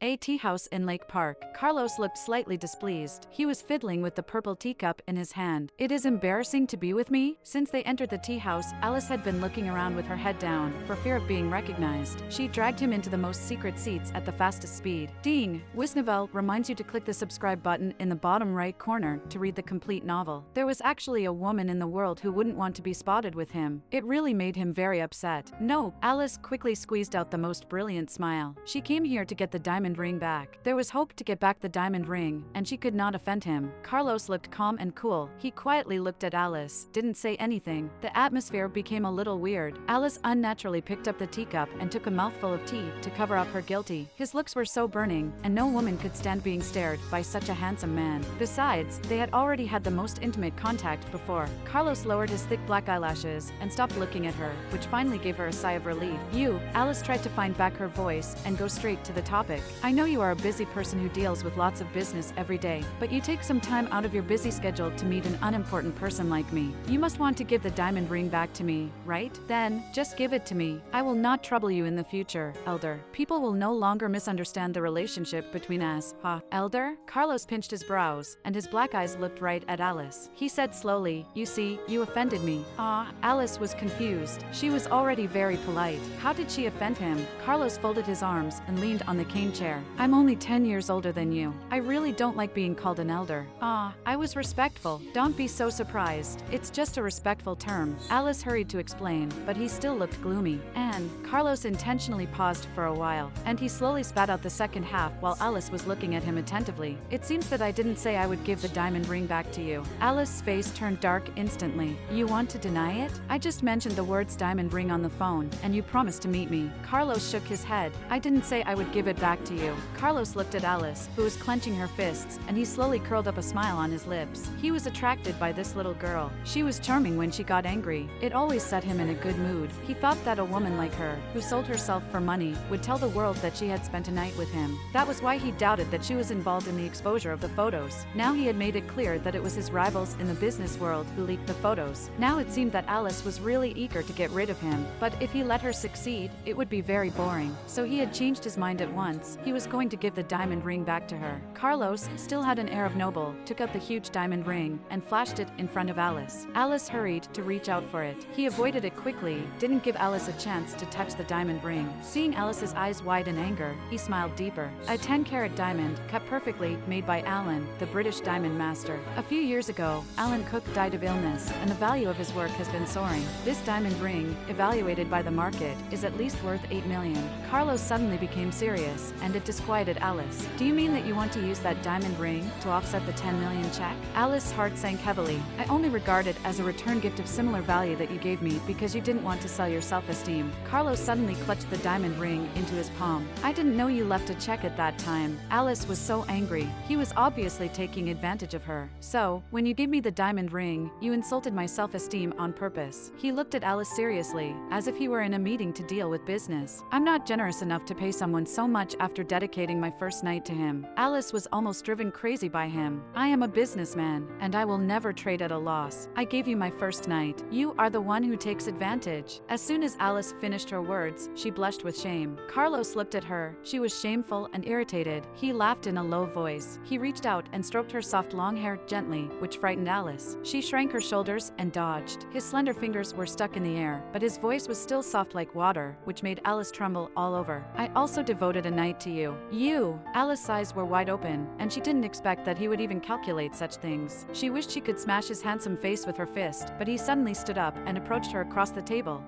A tea house in Lake Park. Carlos looked slightly displeased. He was fiddling with the purple teacup in his hand. It is embarrassing to be with me? Since they entered the tea house, Alice had been looking around with her head down, for fear of being recognized. She dragged him into the most secret seats at the fastest speed. Ding! Wisnovel reminds you to click the subscribe button in the bottom right corner to read the complete novel. There was actually a woman in the world who wouldn't want to be spotted with him. It really made him very upset. No, Alice quickly squeezed out the most brilliant smile. She came here to get the diamond ring back. There was hope to get back the diamond ring, and she could not offend him. Carlos looked calm and cool. He quietly looked at Alice, didn't say anything. The atmosphere became a little weird. Alice unnaturally picked up the teacup and took a mouthful of tea to cover up her guilty. His looks were so burning, and no woman could stand being stared by such a handsome man. Besides, they had already had the most intimate contact before. Carlos lowered his thick black eyelashes and stopped looking at her, which finally gave her a sigh of relief. Alice tried to find back her voice and go straight to the topic. I know you are a busy person who deals with lots of business every day, but you take some time out of your busy schedule to meet an unimportant person like me. You must want to give the diamond ring back to me, right? Then, just give it to me. I will not trouble you in the future, Elder. People will no longer misunderstand the relationship between us. Elder? Carlos pinched his brows, and his black eyes looked right at Alice. He said slowly, you see, you offended me. Alice was confused. She was already very polite. How did she offend him? Carlos folded his arms and leaned on the cane chair. I'm only 10 years older than you. I really don't like being called an elder. I was respectful. Don't be so surprised. It's just a respectful term. Alice hurried to explain, but he still looked gloomy. And Carlos intentionally paused for a while, and he slowly spat out the second half while Alice was looking at him attentively. It seems that I didn't say I would give the diamond ring back to you. Alice's face turned dark instantly. You want to deny it? I just mentioned the words diamond ring on the phone, and you promised to meet me. Carlos shook his head. I didn't say I would give it back to you. Carlos looked at Alice, who was clenching her fists, and he slowly curled up a smile on his lips. He was attracted by this little girl. She was charming when she got angry. It always set him in a good mood. He thought that a woman like her, who sold herself for money, would tell the world that she had spent a night with him. That was why he doubted that she was involved in the exposure of the photos. Now he had made it clear that it was his rivals in the business world who leaked the photos. Now it seemed that Alice was really eager to get rid of him, but if he let her succeed, it would be very boring. So he had changed his mind at once. He was going to give the diamond ring back to her. Carlos still had an air of noble, took out the huge diamond ring, and flashed it in front of Alice. Alice hurried to reach out for it. He avoided it quickly, didn't give Alice a chance to touch the diamond ring. Seeing Alice's eyes wide in anger, he smiled deeper. A 10-carat diamond, cut perfectly, made by Alan, the British diamond master. A few years ago, Alan Cook died of illness, and the value of his work has been soaring. This diamond ring, evaluated by the market, is at least worth $8 million. Carlos suddenly became serious, and it disquieted Alice. Do you mean that you want to use that diamond ring to offset the $10 million check? Alice's heart sank heavily. I only regard it as a return gift of similar value that you gave me because you didn't want to sell your self-esteem. Carlos suddenly clutched the diamond ring into his palm. I didn't know you left a check at that time. Alice was so angry. He was obviously taking advantage of her. So, when you gave me the diamond ring, you insulted my self-esteem on purpose. He looked at Alice seriously, as if he were in a meeting to deal with business. I'm not generous enough to pay someone so much after dedicating my first night to him. Alice was almost driven crazy by him. I am a businessman, and I will never trade at a loss. I gave you my first night. You are the one who takes advantage. As soon as Alice finished her words, she blushed with shame. Carlos looked at her. She was shameful and irritated. He laughed in a low voice. He reached out and stroked her soft long hair gently, which frightened Alice. She shrank her shoulders and dodged. His slender fingers were stuck in the air, but his voice was still soft like water, which made Alice tremble all over. I also devoted a night to you. Alice's eyes were wide open, and she didn't expect that he would even calculate such things. She wished she could smash his handsome face with her fist, but he suddenly stood up and approached her across the table.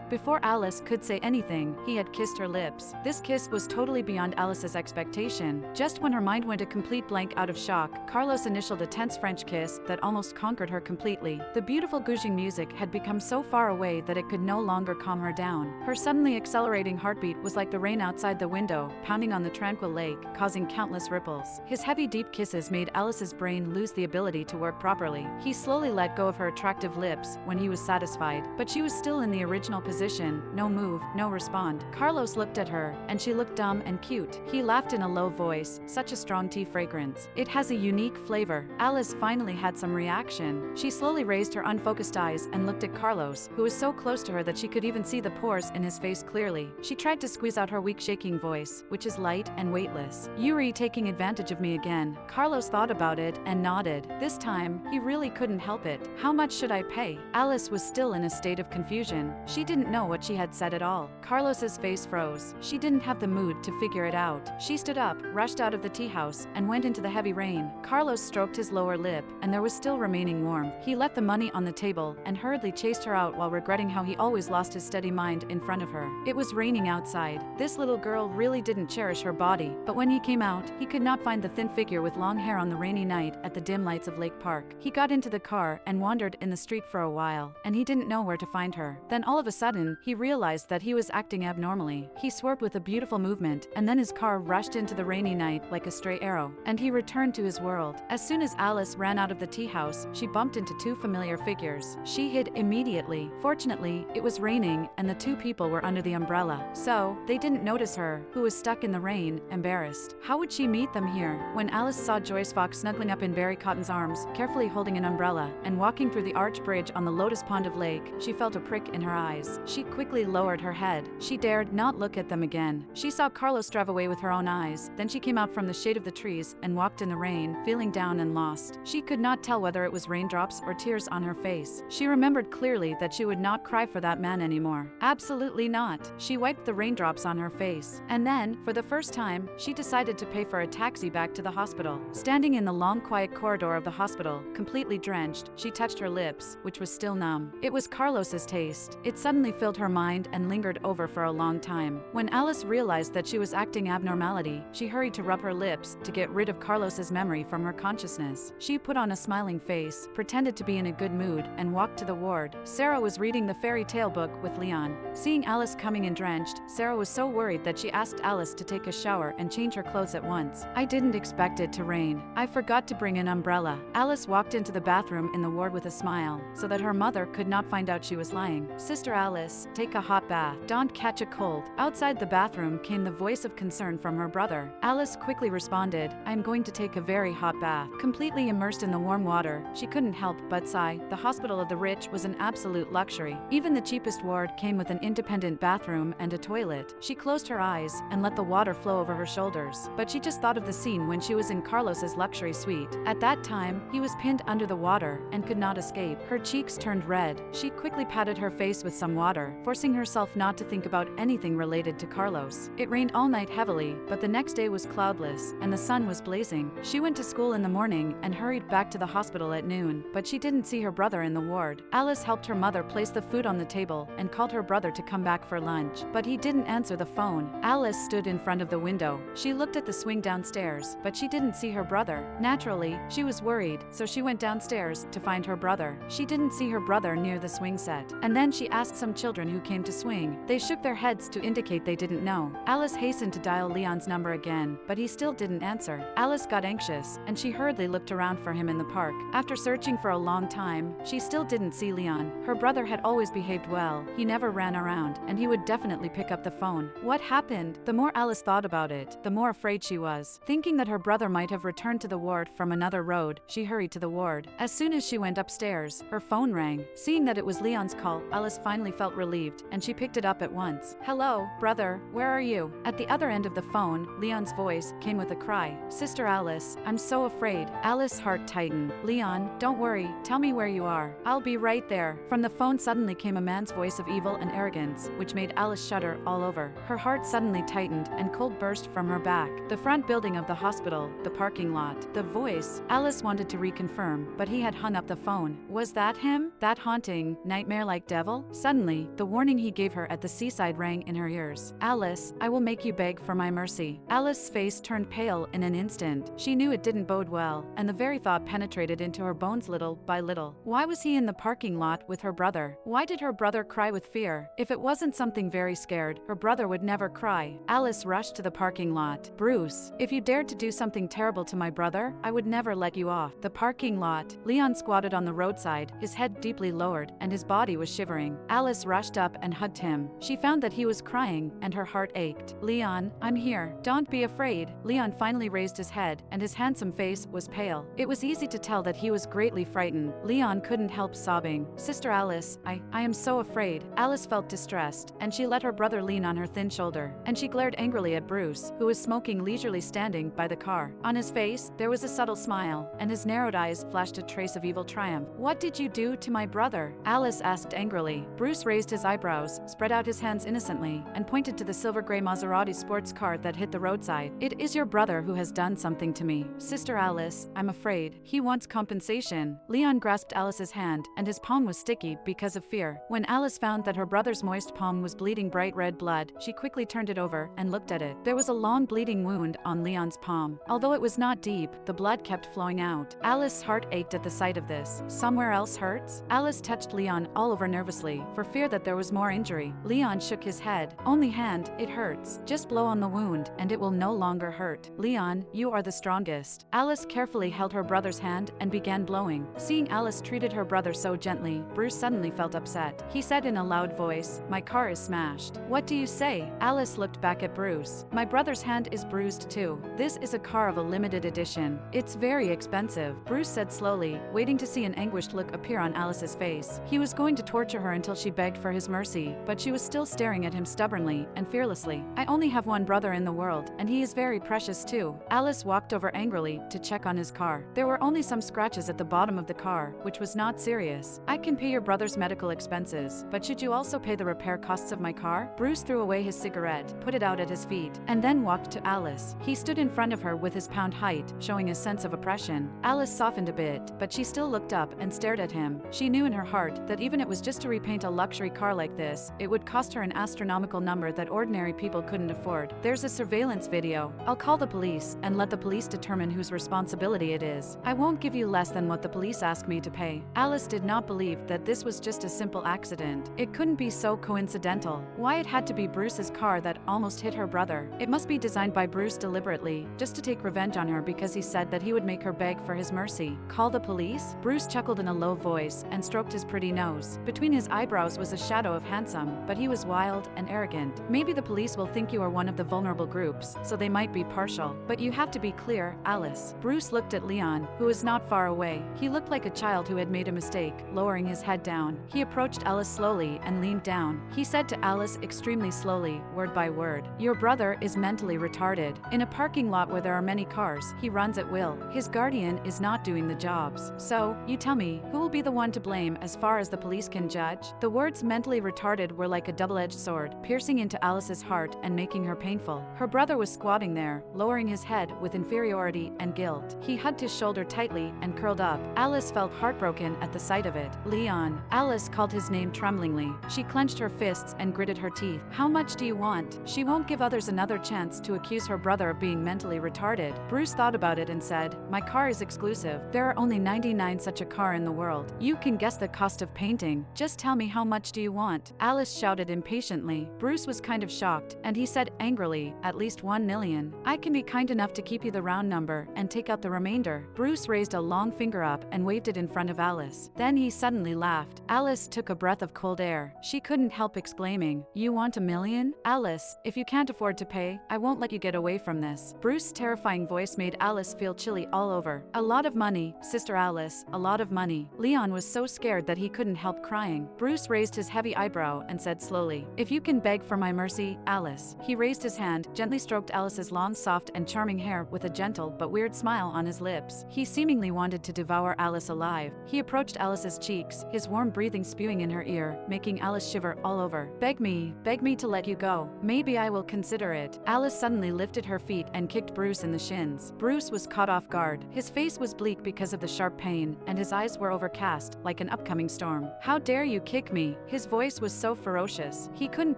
Before Alice could say anything, he had kissed her lips. This kiss was totally beyond Alice's expectation. Just when her mind went a complete blank out of shock, Carlos initialed a tense French kiss that almost conquered her completely. The beautiful gouging music had become so far away that it could no longer calm her down. Her suddenly accelerating heartbeat was like the rain outside the window, pounding on the tranquil lake, causing countless ripples. His heavy deep kisses made Alice's brain lose the ability to work properly. He slowly let go of her attractive lips when he was satisfied, but she was still in the original position, no move, no respond. Carlos looked at her, and she looked dumb and cute. He laughed in a low voice, such a strong tea fragrance. It has a unique flavor. Alice finally had some reaction. She slowly raised her unfocused eyes and looked at Carlos, who was so close to her that she could even see the pores in his face clearly. She tried to squeeze out her weak shaking voice, which is is light and weightless. You're taking advantage of me again. Carlos thought about it and nodded. This time, he really couldn't help it. How much should I pay? Alice was still in a state of confusion. She didn't know what she had said at all. Carlos's face froze. She didn't have the mood to figure it out. She stood up, rushed out of the tea house, and went into the heavy rain. Carlos stroked his lower lip, and there was still remaining warmth. He left the money on the table and hurriedly chased her out while regretting how he always lost his steady mind in front of her. It was raining outside. This little girl really didn't cherish her body, but when he came out, he could not find the thin figure with long hair on the rainy night at the dim lights of Lake Park. He got into the car and wandered in the street for a while, and he didn't know where to find her. Then all of a sudden, he realized that he was acting abnormally. He swerved with a beautiful movement, and then his car rushed into the rainy night like a stray arrow, and he returned to his world. As soon as Alice ran out of the tea house, she bumped into two familiar figures. She hid immediately. Fortunately, it was raining, and the two people were under the umbrella, so they didn't notice her, who was stuck in the rain, embarrassed. How would she meet them here? When Alice saw Joyce Fox snuggling up in Barry Cotton's arms, carefully holding an umbrella, and walking through the arch bridge on the Lotus Pond of Lake, she felt a prick in her eyes. She quickly lowered her head. She dared not look at them again. She saw Carlos drive away with her own eyes. Then she came out from the shade of the trees and walked in the rain, feeling down and lost. She could not tell whether it was raindrops or tears on her face. She remembered clearly that she would not cry for that man anymore. Absolutely not. She wiped the raindrops on her face. And then, for the first time, she decided to pay for a taxi back to the hospital. Standing in the long, quiet corridor of the hospital, completely drenched, she touched her lips, which was still numb. It was Carlos's taste. It suddenly filled her mind and lingered over for a long time. When Alice realized that she was acting abnormality, she hurried to rub her lips to get rid of Carlos's memory from her consciousness. She put on a smiling face, pretended to be in a good mood, and walked to the ward. Sarah was reading the fairy tale book with Leon. Seeing Alice coming in drenched, Sarah was so worried that she asked Alice to take a shower and change her clothes at once. I didn't expect it to rain. I forgot to bring an umbrella. Alice walked into the bathroom in the ward with a smile, so that her mother could not find out she was lying. Sister Alice, take a hot bath. Don't catch a cold. Outside the bathroom came the voice of concern from her brother. Alice quickly responded, I'm going to take a very hot bath. Completely immersed in the warm water, she couldn't help but sigh. The hospital of the rich was an absolute luxury. Even the cheapest ward came with an independent bathroom and a toilet. She closed her eyes and let the water flow over her shoulders. But she just thought of the scene when she was in Carlos's luxury suite. At that time, he was pinned under the water and could not escape. Her cheeks turned red. She quickly patted her face with some water, forcing herself not to think about anything related to Carlos. It rained all night heavily, but the next day was cloudless, and the sun was blazing. She went to school in the morning and hurried back to the hospital at noon, but she didn't see her brother in the ward. Alice helped her mother place the food on the table and called her brother to come back for lunch, but he didn't answer the phone. Alice stood in front of the window. She looked at the swing downstairs, but she didn't see her brother. Naturally, she was worried, so she went downstairs to find her brother. She didn't see her brother near the swing set, and then she asked some children who came to swing. They shook their heads to indicate they didn't know. Alice hastened to dial Leon's number again, but he still didn't answer. Alice got anxious, and she hurriedly looked around for him in the park. After searching for a long time, she still didn't see Leon. Her brother had always behaved well. He never ran around, and he would definitely pick up the phone. What happened? The more Alice thought about it, the more afraid she was. Thinking that her brother might have returned to the ward from another road, she hurried to the ward. As soon as she went upstairs, her phone rang. Seeing that it was Leon's call, Alice finally felt relieved, and she picked it up at once. Hello, brother, where are you? At the other end of the phone, Leon's voice came with a cry. Sister Alice, I'm so afraid. Alice's heart tightened. Leon, don't worry, tell me where you are. I'll be right there. From the phone suddenly came a man's voice of evil and arrogance, which made Alice shudder all over. Her heart suddenly tightened, and cold burst from her back. The front building of the hospital, the parking lot, the voice. Alice wanted to reconfirm, but he had hung up the phone. Was that him? That haunting, nightmare-like devil? Suddenly, the warning he gave her at the seaside rang in her ears. Alice, I will make you beg for my mercy. Alice's face turned pale in an instant. She knew it didn't bode well, and the very thought penetrated into her bones little by little. Why was he in the parking lot with her brother? Why did her brother cry with fear? If it wasn't something very scared, her brother would never cry. Alice rushed to the parking lot. Bruce, if you dared to do something terrible to my brother, I would never let you off. The parking lot. Leon squatted on the roadside, his head deeply lowered, and his body was shivering. Alice rushed up and hugged him. She found that he was crying, and her heart ached. Leon, I'm here. Don't be afraid. Leon finally raised his head, and his handsome face was pale. It was easy to tell that he was greatly frightened. Leon couldn't help sobbing. Sister Alice, I am so afraid. Alice felt distressed, and she let her brother lean on her thin shoulder, and she glared angrily angrily at Bruce, who was smoking leisurely standing by the car. On his face, there was a subtle smile, and his narrowed eyes flashed a trace of evil triumph. "What did you do to my brother?" Alice asked angrily. Bruce raised his eyebrows, spread out his hands innocently, and pointed to the silver-gray Maserati sports car that hit the roadside. "It is your brother who has done something to me. Sister Alice, I'm afraid. He wants compensation." Leon grasped Alice's hand, and his palm was sticky because of fear. When Alice found that her brother's moist palm was bleeding bright red blood, she quickly turned it over and looked at it. There was a long bleeding wound on Leon's palm. Although it was not deep, the blood kept flowing out. Alice's heart ached at the sight of this. "Somewhere else hurts?" Alice touched Leon all over nervously, for fear that there was more injury. Leon shook his head. "Only hand, it hurts. Just blow on the wound, and it will no longer hurt. Leon, you are the strongest." Alice carefully held her brother's hand and began blowing. Seeing Alice treated her brother so gently, Bruce suddenly felt upset. He said in a loud voice, "My car is smashed." "What do you say?" Alice looked back at Bruce. "My brother's hand is bruised too. This is a car of a limited edition. It's very expensive," Bruce said slowly, waiting to see an anguished look appear on Alice's face. He was going to torture her until she begged for his mercy, but she was still staring at him stubbornly and fearlessly. "I only have one brother in the world, and he is very precious too." Alice walked over angrily to check on his car. There were only some scratches at the bottom of the car, which was not serious. "I can pay your brother's medical expenses, but should you also pay the repair costs of my car?" Bruce threw away his cigarette, put it out at his feet, and then walked to Alice. He stood in front of her with his pound height, showing a sense of oppression. Alice softened a bit, but she still looked up and stared at him. She knew in her heart that even if it was just to repaint a luxury car like this, it would cost her an astronomical number that ordinary people couldn't afford. "There's a surveillance video. I'll call the police and let the police determine whose responsibility it is. I won't give you less than what the police ask me to pay." Alice did not believe that this was just a simple accident. It couldn't be so coincidental. Why it had to be Bruce's car that almost hit her brother. It must be designed by Bruce deliberately, just to take revenge on her because he said that he would make her beg for his mercy. "Call the police?" Bruce chuckled in a low voice and stroked his pretty nose. Between his eyebrows was a shadow of handsome, but he was wild and arrogant. "Maybe the police will think you are one of the vulnerable groups, so they might be partial. But you have to be clear, Alice." Bruce looked at Leon, who was not far away. He looked like a child who had made a mistake, lowering his head down. He approached Alice slowly and leaned down. He said to Alice extremely slowly, word by word, "Your brother is mentally retarded. In a parking lot where there are many cars, he runs at will. His guardian is not doing the jobs. So, you tell me, who will be the one to blame as far as the police can judge?" The words mentally retarded were like a double-edged sword, piercing into Alice's heart and making her painful. Her brother was squatting there, lowering his head with inferiority and guilt. He hugged his shoulder tightly and curled up. Alice felt heartbroken at the sight of it. "Leon." Alice called his name tremblingly. She clenched her fists and gritted her teeth. "How much do you want?" She won't give others another chance to accuse her brother of being mentally retarded. Bruce thought about it and said, "My car is exclusive. There are only 99 such a car in the world. You can guess the cost of painting. Just tell me how much do you want?" Alice shouted impatiently. Bruce was kind of shocked, and he said angrily, "At least 1 million. I can be kind enough to keep you the round number and take out the remainder." Bruce raised a long finger up and waved it in front of Alice. Then he suddenly laughed. Alice took a breath of cold air. She couldn't help exclaiming, "You want 1 million? Alice, if you can't afford to pay, I won't let you get away from this." Bruce's terrifying voice made Alice feel chilly all over. "A lot of money, Sister Alice, a lot of money." Leon was so scared that he couldn't help crying. Bruce raised his heavy eyebrow and said slowly, "If you can beg for my mercy, Alice." He raised his hand, gently stroked Alice's long, soft, and charming hair with a gentle but weird smile on his lips. He seemingly wanted to devour Alice alive. He approached Alice's cheeks, his warm breathing spewing in her ear, making Alice shiver all over. Beg me to let you go. Maybe I will consider it." Alice suddenly lifted her feet and kicked Bruce in the shins. Bruce was caught off guard. His face was bleak because of the sharp pain, and his eyes were overcast, like an upcoming storm. "How dare you kick me?" His voice was so ferocious. He couldn't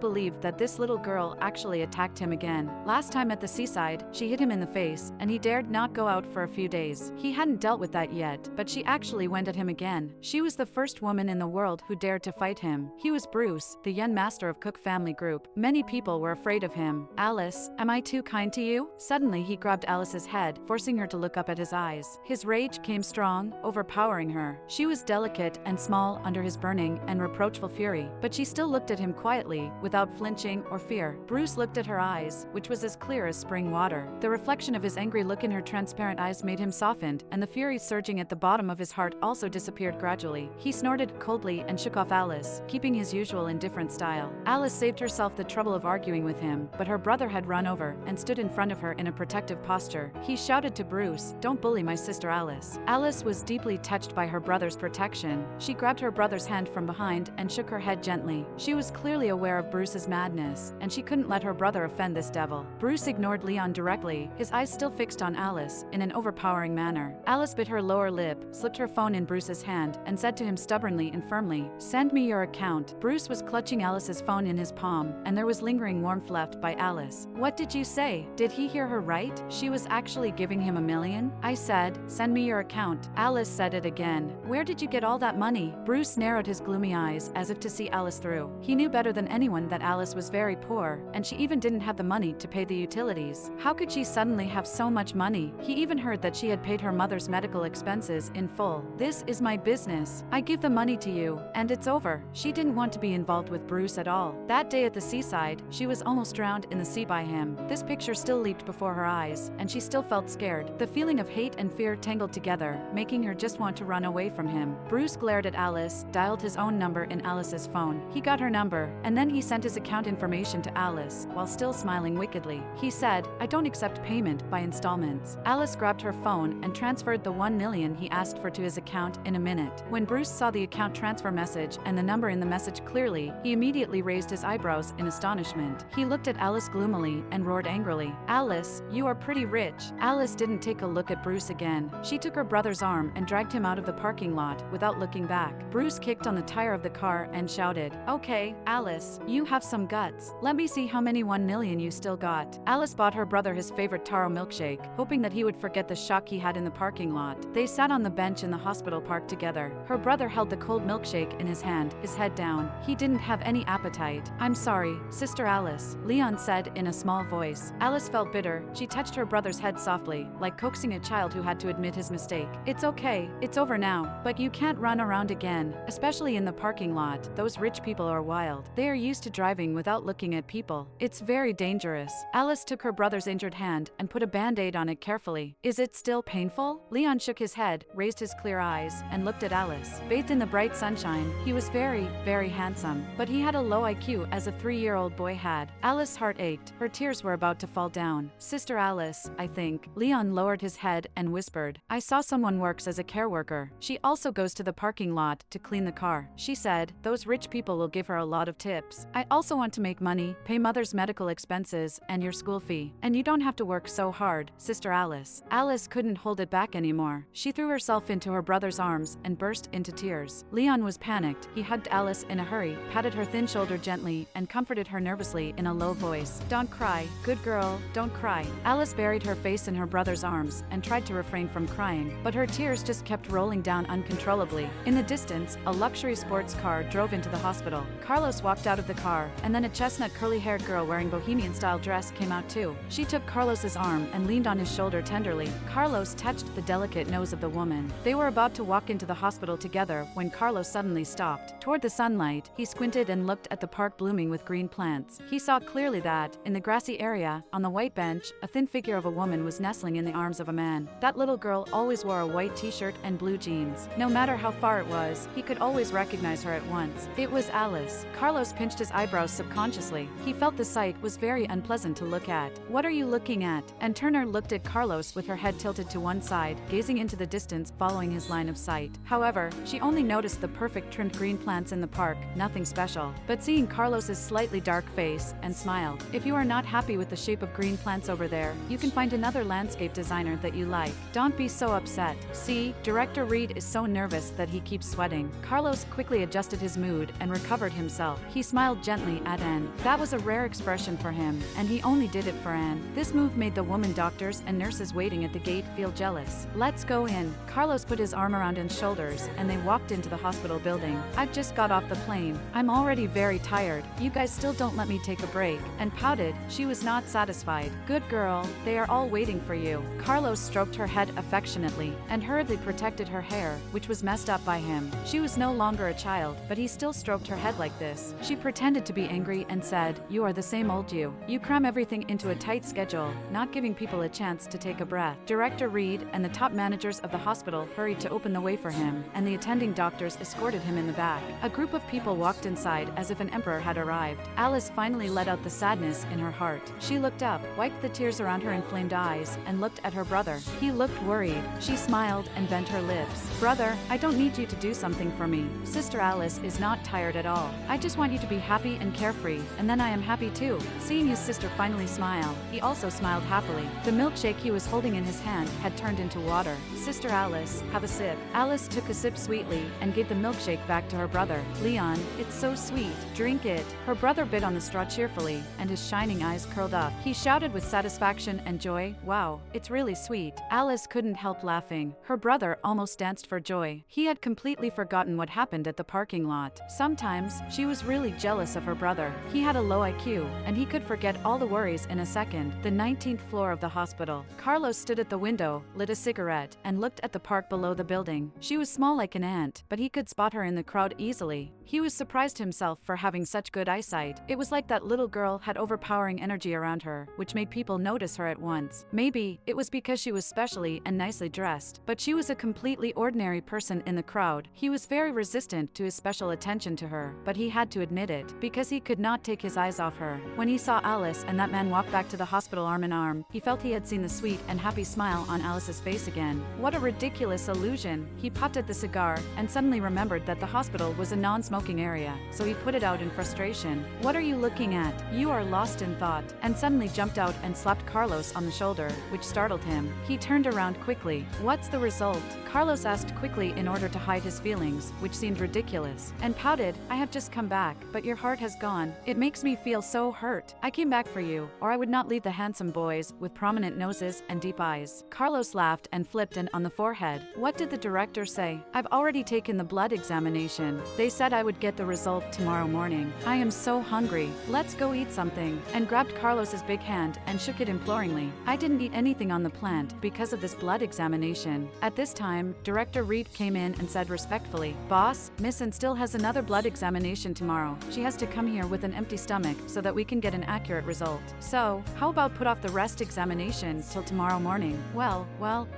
believe that this little girl actually attacked him again. Last time at the seaside, she hit him in the face, and he dared not go out for a few days. He hadn't dealt with that yet, but she actually went at him again. She was the first woman in the world who dared to fight him. He was Bruce, the young master of Cook family group. Many people were afraid of him. "Alice, am I too kind to you?" Suddenly he grabbed Alice's head, forcing her to look up at his eyes. His rage came strong, overpowering her. She was delicate and small under his burning and reproachful fury, but she still looked at him quietly, without flinching or fear. Bruce looked at her eyes, which was as clear as spring water. The reflection of his angry look in her transparent eyes made him softened, and the fury surging at the bottom of his heart also disappeared gradually. He snorted coldly and shook off Alice, keeping his usual indifferent style. Alice saved herself the trouble of arguing with him, but but her brother had run over and stood in front of her in a protective posture. He shouted to Bruce, "Don't bully my sister Alice." Alice was deeply touched by her brother's protection. She grabbed her brother's hand from behind and shook her head gently. She was clearly aware of Bruce's madness, and she couldn't let her brother offend this devil. Bruce ignored Leon directly, his eyes still fixed on Alice, in an overpowering manner. Alice bit her lower lip, slipped her phone in Bruce's hand, and said to him stubbornly and firmly, "Send me your account." Bruce was clutching Alice's phone in his palm, and there was lingering warmth left by Alice. "What did you say?" Did he hear her right? She was actually giving him $1 million? "I said, send me your account." Alice said it again. "Where did you get all that money?" Bruce narrowed his gloomy eyes as if to see Alice through. He knew better than anyone that Alice was very poor, and she even didn't have the money to pay the utilities. How could she suddenly have so much money? He even heard that she had paid her mother's medical expenses in full. "This is my business. I give the money to you, and it's over." She didn't want to be involved with Bruce at all. That day at the seaside, she was almost drowned in the sea by him. This picture still leaped before her eyes, and she still felt scared. The feeling of hate and fear tangled together, making her just want to run away from him. Bruce glared at Alice, dialed his own number in Alice's phone. He got her number, and then he sent his account information to Alice, while still smiling wickedly. He said, "I don't accept payment by installments." Alice grabbed her phone and transferred the $1 million he asked for to his account in a minute. When Bruce saw the account transfer message and the number in the message clearly, he immediately raised his eyebrows in astonishment. He looked at Alice gloomily and roared angrily, "Alice, you are pretty rich." Alice didn't take a look at Bruce again. She took her brother's arm and dragged him out of the parking lot without looking back. Bruce kicked on the tire of the car and shouted, "Okay, Alice, you have some guts. Let me see how many $1 million you still got." Alice bought her brother his favorite taro milkshake, hoping that he would forget the shock he had in the parking lot. They sat on the bench in the hospital park together. Her brother held the cold milkshake in his hand, his head down. He didn't have any appetite. "I'm sorry, Sister Alice," Leon said in a small voice. Alice felt bitter. She touched her brother's head softly, like coaxing a child who had to admit his mistake. "It's okay, it's over now, but you can't run around again, especially in the parking lot. Those rich people are wild. They are used to driving without looking at people. It's very dangerous." Alice took her brother's injured hand and put a band-aid on it carefully. "Is it still painful?" Leon shook his head, raised his clear eyes, and looked at Alice. Bathed in the bright sunshine, he was very, very handsome, but he had a low IQ as a 3-year-old boy had. Alice's heart ached. Her tears were about to fall down. "Sister Alice, I think." Leon lowered his head and whispered, "I saw someone works as a care worker. She also goes to the parking lot to clean the car. She said, those rich people will give her a lot of tips. I also want to make money, pay mother's medical expenses, and your school fee. And you don't have to work so hard, Sister Alice." Alice couldn't hold it back anymore. She threw herself into her brother's arms and burst into tears. Leon was panicked. He hugged Alice in a hurry, patted her thin shoulder gently, and comforted her nervously in a low voice. "Don't cry. Good girl, don't cry." Alice buried her face in her brother's arms and tried to refrain from crying, but her tears just kept rolling down uncontrollably. In the distance, a luxury sports car drove into the hospital. Carlos walked out of the car, and then a chestnut curly-haired girl wearing bohemian-style dress came out too. She took Carlos's arm and leaned on his shoulder tenderly. Carlos touched the delicate nose of the woman. They were about to walk into the hospital together when Carlos suddenly stopped. Toward the sunlight, he squinted and looked at the park blooming with green plants. He saw clearly that, in the grassy area, on the white bench, a thin figure of a woman was nestling in the arms of a man. That little girl always wore a white t-shirt and blue jeans. No matter how far it was, he could always recognize her at once. It was Alice. Carlos pinched his eyebrows subconsciously. He felt the sight was very unpleasant to look at. "What are you looking at?" And Turner looked at Carlos with her head tilted to one side, gazing into the distance following his line of sight. However, she only noticed the perfect trimmed green plants in the park, nothing special. But seeing Carlos's slightly dark face, and smiled. "If you are not happy with the shape of green plants over there, you can find another landscape designer that you like. Don't be so upset. See, Director Reed is so nervous that he keeps sweating." Carlos quickly adjusted his mood and recovered himself. He smiled gently at Anne. That was a rare expression for him, and he only did it for Anne. This move made the woman doctors and nurses waiting at the gate feel jealous. "Let's go in." Carlos put his arm around Anne's shoulders, and they walked into the hospital building. "I've just got off the plane. I'm already very tired. You guys still don't let me take a break." And pouted. She was not satisfied. "Good girl, they are all waiting for you." Carlos stroked her head affectionately, and hurriedly protected her hair, which was messed up by him. She was no longer a child, but he still stroked her head like this. She pretended to be angry and said, "You are the same old you. You cram everything into a tight schedule, not giving people a chance to take a breath." Director Reed and the top managers of the hospital hurried to open the way for him, and the attending doctors escorted him in the back. A group of people walked inside as if an emperor had arrived. Alice finally let out the sad sadness in her heart. She looked up, wiped the tears around her inflamed eyes, and looked at her brother. He looked worried. She smiled and bent her lips. Brother, I don't need you to do something for me. Sister Alice is not tired at all. I just want you to be happy and carefree, and then I am happy too. Seeing his sister finally smile, he also smiled happily. The milkshake he was holding in his hand had turned into water. Sister Alice, have a sip. Alice took a sip sweetly and gave the milkshake back to her brother. Leon, it's so sweet. Drink it. Her brother bit on the straw cheerfully, and his shining eyes curled up. He shouted with satisfaction and joy, wow, it's really sweet. Alice couldn't help laughing. Her brother almost danced for joy. He had completely forgotten what happened at the parking lot. Sometimes, she was really jealous of her brother. He had a low IQ, and he could forget all the worries in a second. The 19th floor of the hospital. Carlos stood at the window, lit a cigarette, and looked at the park below the building. She was small like an ant, but he could spot her in the crowd easily. He was surprised himself for having such good eyesight. It was like that little girl had overpowering energy around her, which made people notice her at once. Maybe it was because she was specially and nicely dressed, but she was a completely ordinary person in the crowd. He was very resistant to his special attention to her, but he had to admit it, because he could not take his eyes off her. When he saw Alice and that man walk back to the hospital arm in arm, he felt he had seen the sweet and happy smile on Alice's face again. What a ridiculous illusion. He puffed at the cigar and suddenly remembered that the hospital was a non-smoking area, so he put it out in frustration. What are you looking at? You are lost in thought, and suddenly jumped out and slapped Carlos on the shoulder, which startled him. He turned around quickly. What's the result? Carlos asked quickly in order to hide his feelings, which seemed ridiculous, and pouted, I have just come back, but your heart has gone. It makes me feel so hurt. I came back for you, or I would not leave the handsome boys with prominent noses and deep eyes. Carlos laughed and flipped an on the forehead. What did the director say? I've already taken the blood examination. They said I would get the result tomorrow morning. I am so hungry. Let's go eat something. And grabbed Carlos's big hand and shook it imploringly. I didn't eat anything on the plant because of this blood examination. At this time, Director Reed came in and said respectfully, Boss, Miss Ann still has another blood examination tomorrow. She has to come here with an empty stomach so that we can get an accurate result. So, how about put off the rest examination till tomorrow morning? Well,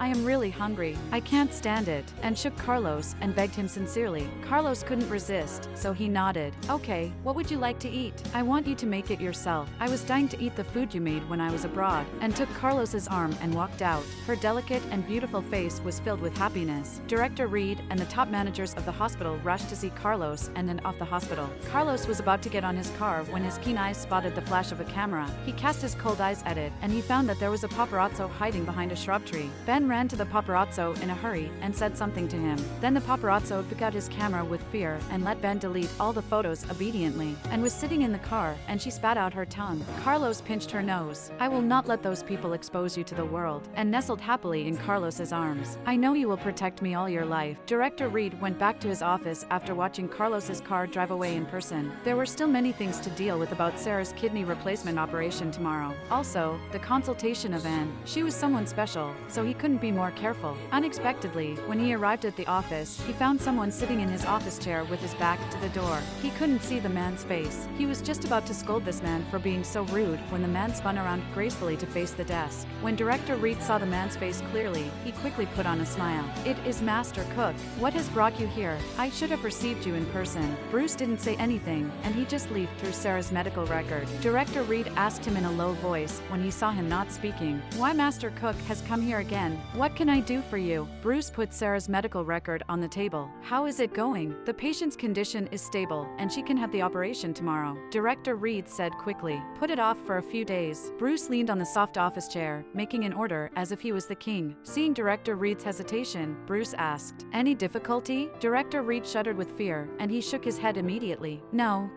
I am really hungry. I can't stand it. And shook Carlos and begged him sincerely. Carlos couldn't resist, so he nodded. Okay, what would you like to eat? I want you to make it yourself. I was dying to eat the food you made when I was abroad. And took Carlos's arm and walked out. Her delicate and beautiful face was filled with happiness. Director Reed and the top managers of the hospital rushed to see Carlos and then off the hospital. Carlos was about to get on his car when his keen eyes spotted the flash of a camera. He cast his cold eyes at it, and he found that there was a paparazzo hiding behind a shrub tree. Ben ran to the paparazzo in a hurry and said something to him. Then the paparazzo took out his camera with fear and let Ben delete all the photos obediently, and was sitting in the car, and she spat out her tongue. Carlos pinched her nose. I will not let those people expose you to the world, and nestled happily in Carlos's arms. I know you will protect me all your life. Director Reed went back to his office after watching Carlos's car drive away in person. There were still many things to deal with about Sarah's kidney replacement operation tomorrow. Also, the consultation of Anne. She was someone special, so he couldn't be more careful. Unexpectedly, when he arrived at the office, he found someone sitting in his office chair with his back to the door. He couldn't see the man's face. He was just about to scold this man for being so rude when the man spun around gracefully to face the desk. When Director Reed saw the man's face clearly, he quickly put on a smile. It is Master Cook. What has brought you here? I should have received you in person. Bruce didn't say anything, and he just leafed through Sarah's medical record. Director Reed asked him in a low voice when he saw him not speaking. Why Master Cook has come here again? What can I do for you? Bruce put Sarah's medical record on the table. How is it going? The patient's condition is stable, and she can have the operation tomorrow. Director Reed said quickly. Put it off for a few days. Bruce leaned on the soft office chair, making an order as if he was the king. Seeing Director Reed's hesitation, Bruce asked, Any difficulty? Director Reed shuddered with fear, and he shook his head immediately. No,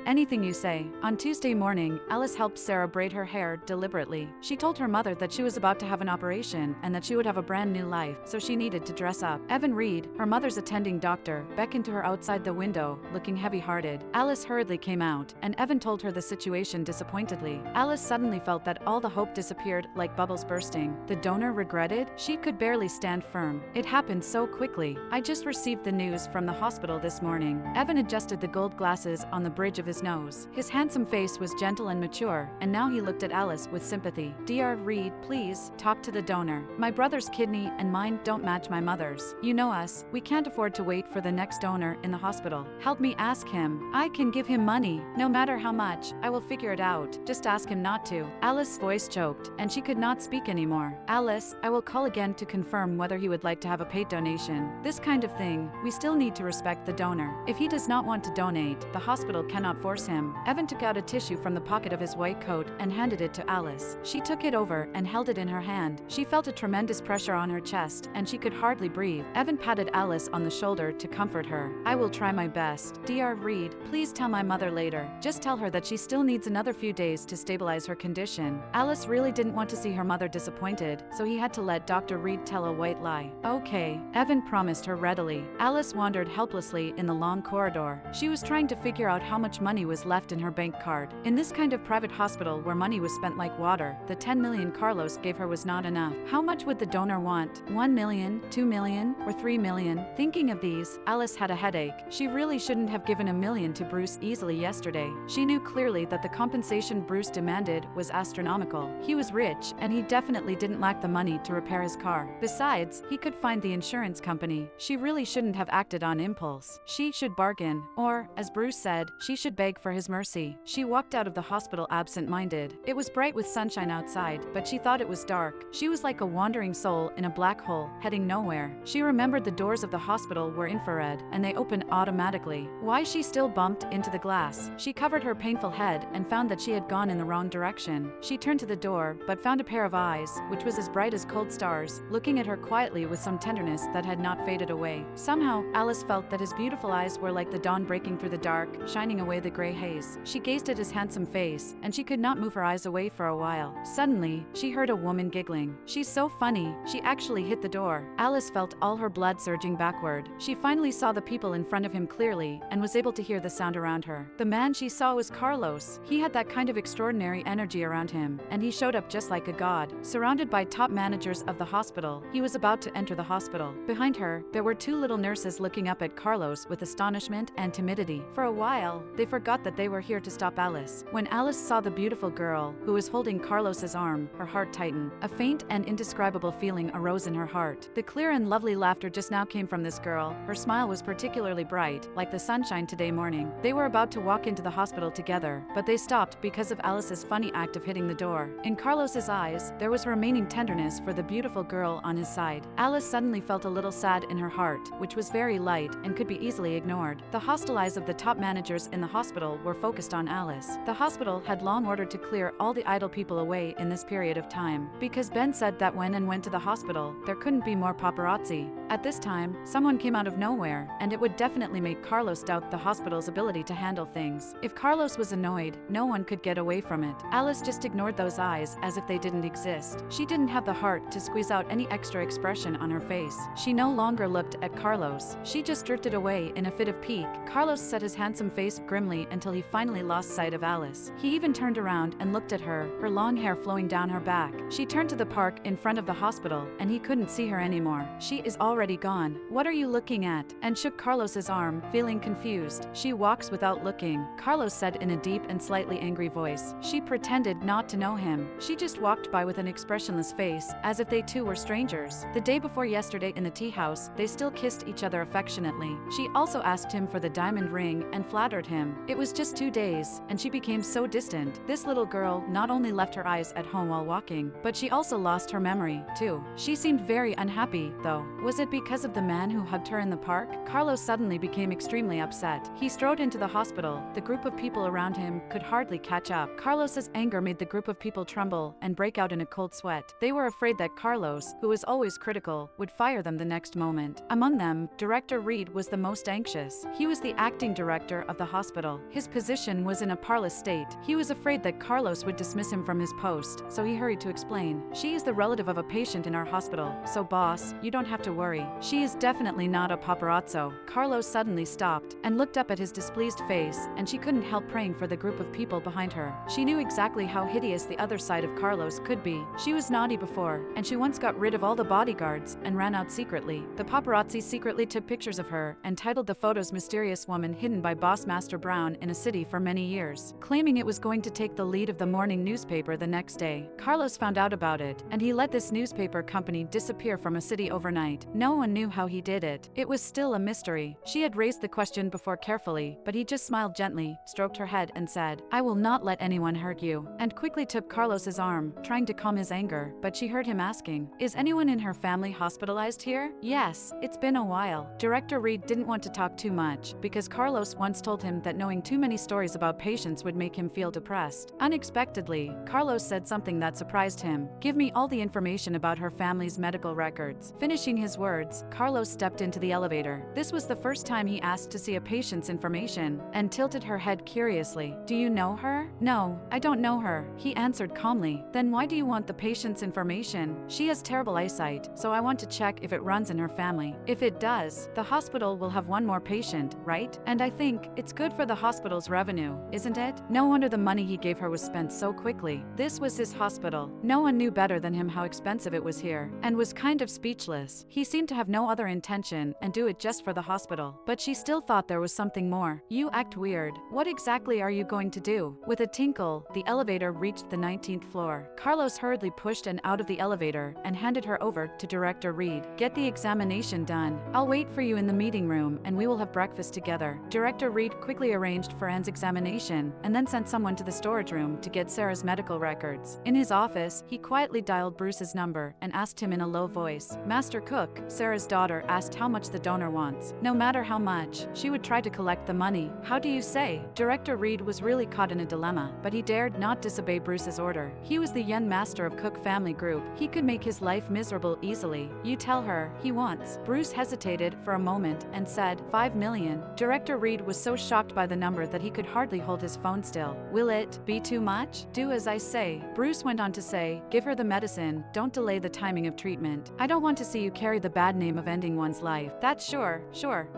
anything you say. On Tuesday morning, Alice helped Sarah braid her hair deliberately. She told her mother that she was about to have an operation and that she would have a brand new life, so she needed to dress up. Evan Reed, her mother's attending doctor, beckoned to her outside the window, looking heavy-hearted. Alice hurriedly came out, and Evan told her the situation disappointedly. Alice suddenly felt that all the hope disappeared like bubbles bursting. The donor regretted? She could barely stand firm. It happened so quickly. I just received the news from the hospital this morning. Evan adjusted the gold glasses on the bridge of his nose. His handsome face was gentle and mature, and now he looked at Alice with sympathy. Dr. Reed, please, talk to the donor. My brother's kidney and mine don't match my mother's. You know us, we can't afford to wait for the next donor in the hospital. Help me ask him. I can give him money. No matter how much, I will figure it out. Just ask him not to. Alice's voice choked, and she could not speak anymore. Alice, I will call again to confirm whether he would like to have a paid donation. This kind of thing, we still need to respect the donor. If he does not want to donate, the hospital cannot force him. Evan took out a tissue from the pocket of his white coat and handed it to Alice. She took it over and held it in her hand. She felt a tremendous pressure on her chest, and she could hardly breathe. Evan patted Alice on the shoulder to comfort her. I will try my best. Dr. Reed, please tell my mother later. Just tell her that she still needs another few days to stabilize her condition. Alice really didn't want to see her mother disappointed, so he had to let Dr. Reed tell a white lie. Okay, Evan promised her readily. Alice wandered helplessly in the long corridor. She was trying to figure out how much money was left in her bank card. In this kind of private hospital where money was spent like water, the 10 million Carlos gave her was not enough. How much would the donor want? 1 million, 2 million, or 3 million? Thinking of these, Alice had a headache. She really shouldn't have given $1 million to Bruce easily yesterday. She knew clearly that the compensation Bruce demanded was astronomical. He was rich, and he definitely didn't lack the money to repair his car. Besides, he could find the insurance company. She really shouldn't have acted on impulse. She should bargain, or, as Bruce said, she should beg for his mercy. She walked out of the hospital absent-minded. It was bright with sunshine outside, but she thought it was dark. She was like a wandering soul in a black hole, heading nowhere. She remembered the doors of the hospital were infrared, and they opened automatically. Why she still bumped into the glass? She covered her painful head and found that she had gone in the wrong direction. She turned to the door, but found a pair of eyes, which was as bright as cold stars, looking at her quietly with some tenderness that had not faded away. Somehow, Alice felt that his beautiful eyes were like the dawn breaking through the dark, shining away the gray haze. She gazed at his handsome face, and she could not move her eyes away for a while. Suddenly, she heard a woman giggling. She's so funny, she actually hit the door. Alice felt all her blood surging backward. She finally saw the people in front of him clearly, and was able to hear the sound around her. The man she saw was Carlos. He had that kind of extraordinary energy around him, and he showed up just like a god. Surrounded by top managers of the hospital, he was about to enter the hospital. Behind her, there were two little nurses looking up at Carlos with astonishment and timidity. For a while, they forgot that they were here to stop Alice. When Alice saw the beautiful girl, who was holding Carlos's arm, her heart tightened. A faint and indescribable feeling arose in her heart. The clear and lovely laughter just now came from this girl. Her smile was particularly bright, like the sunshine today morning. They were about to walk into the hospital together, but they stopped because of Alice's funny act of hitting the door. In Carlos's eyes, there was remaining tenderness for the beautiful girl on his side. Alice suddenly felt a little sad in her heart, which was very light and could be easily ignored. The hostile eyes of the top managers in the hospital were focused on Alice. The hospital had long ordered to clear all the idle people away in this period of time, because Ben said that when and went to the hospital, there couldn't be more paparazzi. At this time, someone came out of nowhere, and it would definitely make Carlos doubt the hospital's ability to handle things. If Carlos was annoyed, no one could get away from it. Alice just ignored those eyes as if they didn't exist. She didn't have the heart to squeeze out any extra expression on her face. She no longer looked at Carlos. She just drifted away in a fit of pique. Carlos set his handsome face grimly until he finally lost sight of Alice. He even turned around and looked at her, her long hair flowing down her back. She turned to the park in front of the hospital, and he couldn't see her anymore. She is already gone. What are you looking at? And shook Carlos's arm, feeling confused. She walks without looking, Carlos said in a deep and slightly angry voice. She pretended not to know him. She just walked by with an expressionless face, as if they two were strangers. The day before yesterday in the tea house, they still kissed each other affectionately. She also asked him for the diamond ring and flattered him. It was just 2 days, and she became so distant. This little girl not only left her eyes at home while walking, but she also lost her memory, too. She seemed very unhappy, though. Was it because of the man who hugged her in the park? Carlos suddenly became extremely upset. He strode into the hospital. The group of people around him could hardly catch up. Carlos's anger made the group of people tremble and break out in a cold sweat. They were afraid that Carlos, who was always critical, would fire them the next moment. Among them, Director Reed was the most anxious. He was the acting director of the hospital. His position was in a parlous state. He was afraid that Carlos would dismiss him from his post, so he hurried to explain. She is the relative of a patient in our hospital, so boss, you don't have to worry. She is definitely not a paparazzo. Carlos suddenly stopped and looked up at his displeased face, and she couldn't help praying for the group of people behind her. She knew exactly how hideous the other side of Carlos could be. She was naughty before, and she once got rid of all the bodyguards and ran out secretly. The paparazzi secretly took pictures of her and titled the photos "Mysterious Woman Hidden by Boss Master Brown in a City for Many Years," claiming it was going to take the lead of the morning newspaper the next day. Carlos found out about it, and he let this newspaper company disappear from a city overnight. No one knew how he did it. It was still a mystery. She had raised the question before carefully, but he just smiled gently, stroked her head, and said, said, "I will not let anyone hurt you," and quickly took Carlos's arm, trying to calm his anger, but she heard him asking, "Is anyone in her family hospitalized here?" "Yes, it's been a while." Director Reed didn't want to talk too much, because Carlos once told him that knowing too many stories about patients would make him feel depressed. Unexpectedly, Carlos said something that surprised him. "Give me all the information about her family's medical records." Finishing his words, Carlos stepped into the elevator. This was the first time he asked to see a patient's information, and tilted her head curiously. "Do you know her?" "No, I don't know her," he answered calmly. "Then why do you want the patient's information?" "She has terrible eyesight, so I want to check if it runs in her family. If it does, the hospital will have one more patient, right? And I think it's good for the hospital's revenue, isn't it?" No wonder the money he gave her was spent so quickly. This was his hospital. No one knew better than him how expensive it was here, and was kind of speechless. He seemed to have no other intention and do it just for the hospital. But she still thought there was something more. "You act weird. What exactly are you going to do?" With a tinkle, the elevator reached the 19th floor. Carlos hurriedly pushed Anne out of the elevator and handed her over to Director Reed. "Get the examination done. I'll wait for you in the meeting room and we will have breakfast together." Director Reed quickly arranged for Anne's examination and then sent someone to the storage room to get Sarah's medical records. In his office, he quietly dialed Bruce's number and asked him in a low voice. "Master Cook," Sarah's daughter asked how much the donor wants. No matter how much, she would try to collect the money. "How do you say?" Director Reed was really caught in a dilemma, but he dared not disobey Bruce's order. He was the young master of Cook family group. He could make his life miserable easily. "You tell her he wants." Bruce hesitated for a moment and said, "5 million. Director Reed was so shocked by the number that he could hardly hold his phone still. "Will it be too much?" "Do as I say." Bruce went on to say, "Give her the medicine. Don't delay the timing of treatment. I don't want to see you carry the bad name of ending one's life." "That's sure."